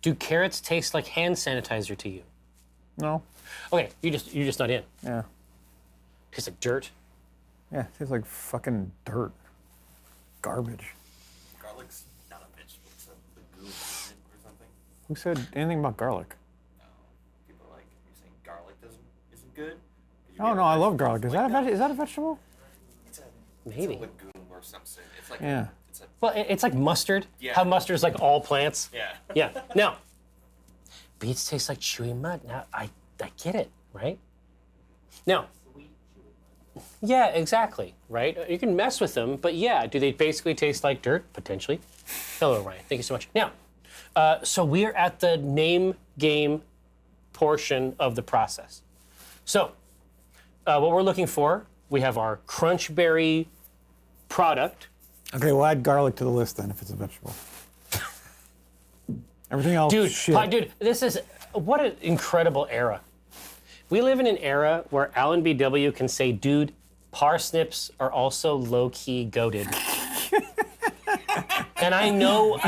Do carrots taste like hand sanitizer to you? No. Okay, you're just not in. Yeah. Tastes like dirt. Yeah, it tastes like fucking dirt. Garbage. Garlic's not a vegetable, it's a legume, isn't it, or something? Who said anything about garlic? No. People are like, you're saying garlic isn't good? Oh, no, I love garlic. Is that a vegetable? Maybe. It's a legume or something. It's like Yeah. Well, it's like mustard. Yeah. How mustard's like all plants. Yeah. Yeah. Now, beets taste like chewy mud. Now, I get it, right? Now, yeah, exactly, right? You can mess with them, but yeah, do they basically taste like dirt? Potentially. Hello, Ryan. Thank you so much. Now, so we're at the name game portion of the process. So, what we're looking for, we have our Crunchberry product. Okay, well, add garlic to the list then if it's a vegetable. Everything else, shit. Dude, what an incredible era. We live in an era where Alan BW can say, dude, parsnips are also low-key goated. and I know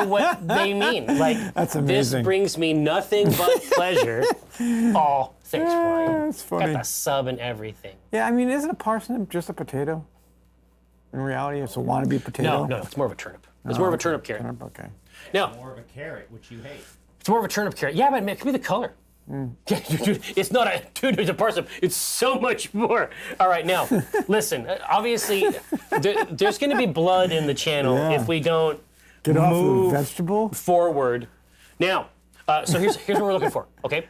what they mean. Like, That's this amazing. brings me nothing but pleasure. Oh, thanks, Brian. That's funny. Got the sub and everything. Yeah, I mean, isn't a parsnip just a potato? In reality, it's a wannabe potato. No, it's more of a turnip. It's more of a turnip carrot. Okay. Now, More of a carrot, which you hate. it's more of a turnip carrot. Yeah, but it could be the color. Yeah, dude, it's not it's a parsnip. It's so much more. All right, now, listen. Obviously, there's going to be blood in the channel if we don't Get off move the vegetable. forward. Now, so here's what we're looking for. Okay,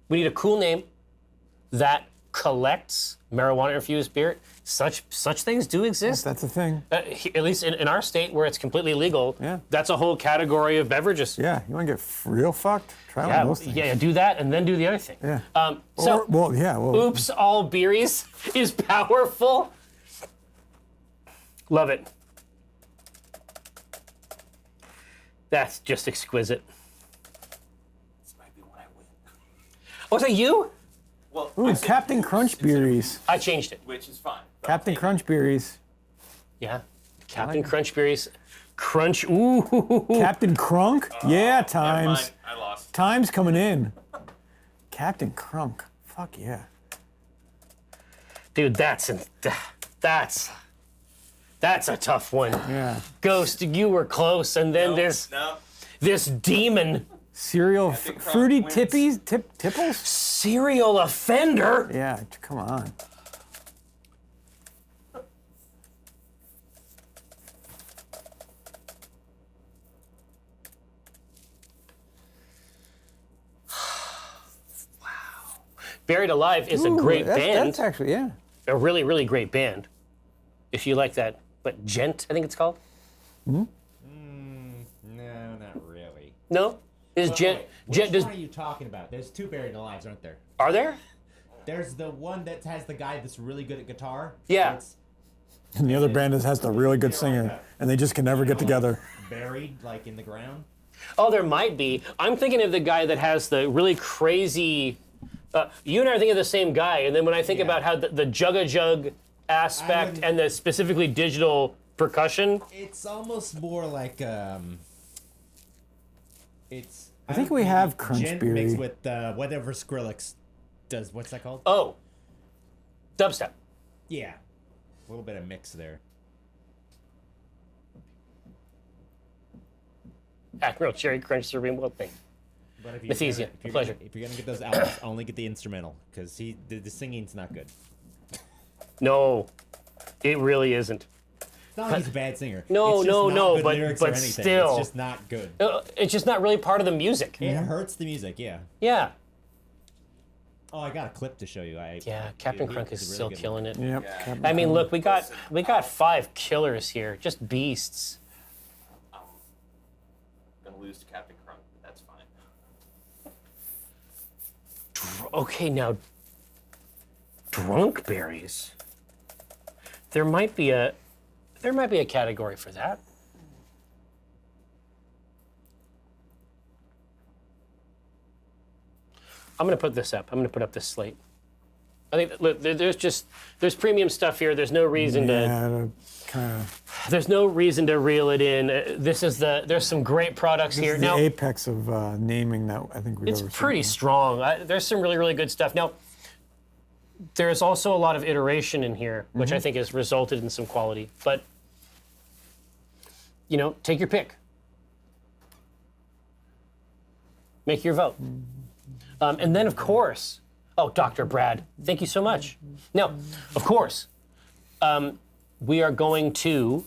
we need a cool name that collects marijuana-infused beer, such things do exist. That's a thing. At least in our state where it's completely legal, Yeah. that's a whole category of beverages. Yeah, you want to get real fucked? Try one of those things. Yeah, do that and then do the other thing. Yeah. So, Well, Oops All Beeries is powerful. Love it. That's just exquisite. This might be when I win. Oh, is that you? Well, Ooh, I said Captain brews Crunch instead of Berries. I changed it. which is fine. but Captain I'll take Crunch Berries. Yeah. Captain Crunchberry's Crunch. Ooh. Captain Crunk? Yeah, it. Never times. mind, I lost. Time's coming in. Captain Crunk. Fuck yeah. Dude, that's a tough one. Yeah. Ghost, you were close, and then No. this demon Cereal, Captain Crunk fruity wins. tipples? serial offender. Yeah, come on. Buried Alive is a Ooh, great that's, band. That's actually, yeah. A really, really great band. If you like that, but Gent, I think it's called. No, not really. No, is Gent? Which Gent does? one are you talking about? There's two Buried Alives, aren't there? Are there? There's the one that has the guy that's really good at guitar. Yeah. It's And the other band has the really good singer, and they just can never get together. buried, like, in the ground. Oh, there might be. I'm thinking of the guy that has the really crazy. You and I are thinking of the same guy, and then when I think about how the jug aspect and the specifically digital percussion, It's almost more like, it's... I think we have Gent Crunchberry. mixed with whatever Skrillex does. What's that called? oh, dubstep. Yeah. A little bit of mix there. Admiral Cherry Crunch Serene World thing. But if It's easy. A pleasure. If you're gonna get those albums, only get the instrumental, because the singing's not good. No, it really isn't. It's not like he's a bad singer. No, It's just no, not no, good but- lyrics but or anything. still. it's just not good. It's just not really part of the music. It hurts the music. Yeah. Yeah. Oh, I got a clip to show you. Yeah, Captain Crunk is still killing it. Yep. Yeah. Captain I mean, Crunk. look, we got 5 killers here, just beasts. I'm gonna lose to Captain Crunk, but that's fine. Okay, now drunk berries. There might be a category for that. I'm gonna put this up. I'm gonna put up this slate. I think look, there's premium stuff here. There's no reason to Yeah, kind of. there's no reason to reel it in. There's some great products here. This is the Now apex of naming that I think we've it's ever seen. pretty strong. There's some really, really good stuff. Now, there's also a lot of iteration in here, which I think has resulted in some quality. But, you know, take your pick. Make your vote. And then, of course, oh, Dr. Brad, thank you so much. Now, of course, we are going to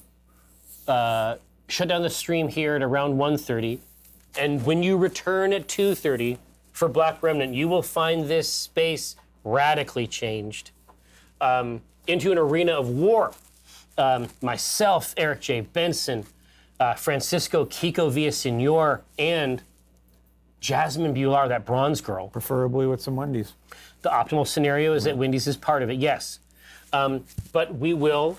shut down the stream here at around 1:30. And when you return at 2:30 for Black Remnant, you will find this space radically changed into an arena of war. Myself, Eric J. Benson, Francisco Kiko Villasenor, and Jasmine Bular, that bronze girl. Preferably with some Wendy's. The optimal scenario is that Wendy's is part of it, yes. But we will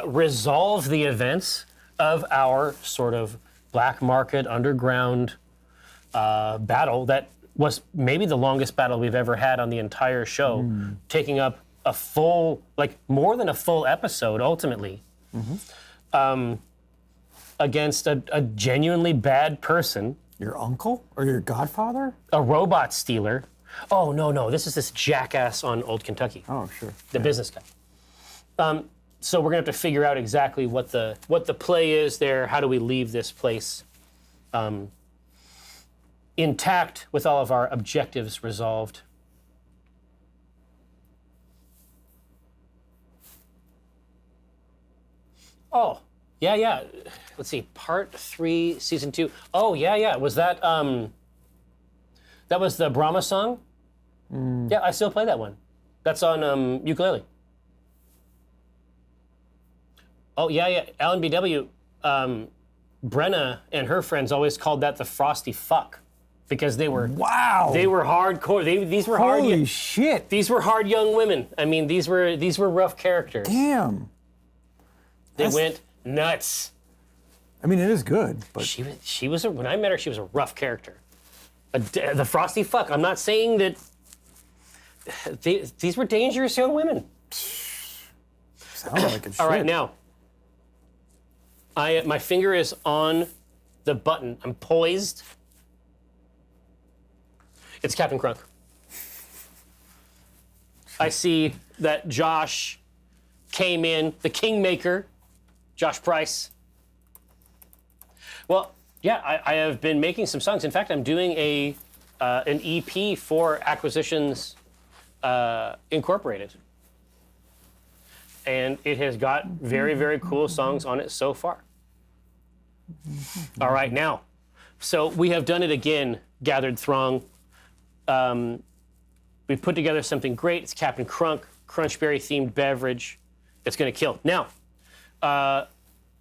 resolve the events of our sort of black market underground battle that was maybe the longest battle we've ever had on the entire show, taking up a full, like more than a full episode ultimately, against a genuinely bad person, Your uncle or your godfather? a robot stealer. Oh, no, this is this jackass on Old Kentucky. Oh, sure. The business guy. So we're gonna have to figure out exactly what the play is there. How do we leave this place intact with all of our objectives resolved? Oh, yeah. Let's see, Part 3, Season 2. Oh, yeah. Was that that was the Brahma song? Yeah, I still play that one. That's on ukulele. Oh, yeah. LNBW, Brenna and her friends always called that the frosty fuck because they were they were hardcore. These were hard. Holy shit! These were hard young women. I mean, these were rough characters. Damn. They went nuts. I mean, it is good, but She was when I met her, she was a rough character. The frosty fuck. I'm not saying that these were dangerous young women. sounds like it. All right, now. My finger is on the button. I'm poised. It's Captain Crunk. I see that Josh came in, the Kingmaker, Josh Price. Well, yeah, I have been making some songs. In fact, I'm doing an EP for Acquisitions Incorporated. And it has got very, very cool songs on it so far. All right, now, so we have done it again, Gathered Throng. We've put together something great. It's Captain Crunk, Crunchberry themed beverage. It's gonna kill. Now,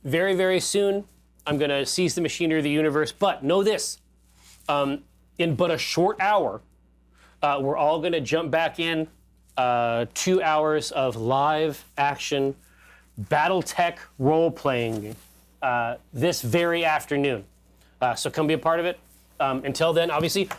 very, very soon, I'm gonna seize the machinery of the universe, but know this, in but a short hour, we're all gonna jump back in 2 hours of live action BattleTech role-playing this very afternoon. So come be a part of it. Until then, obviously,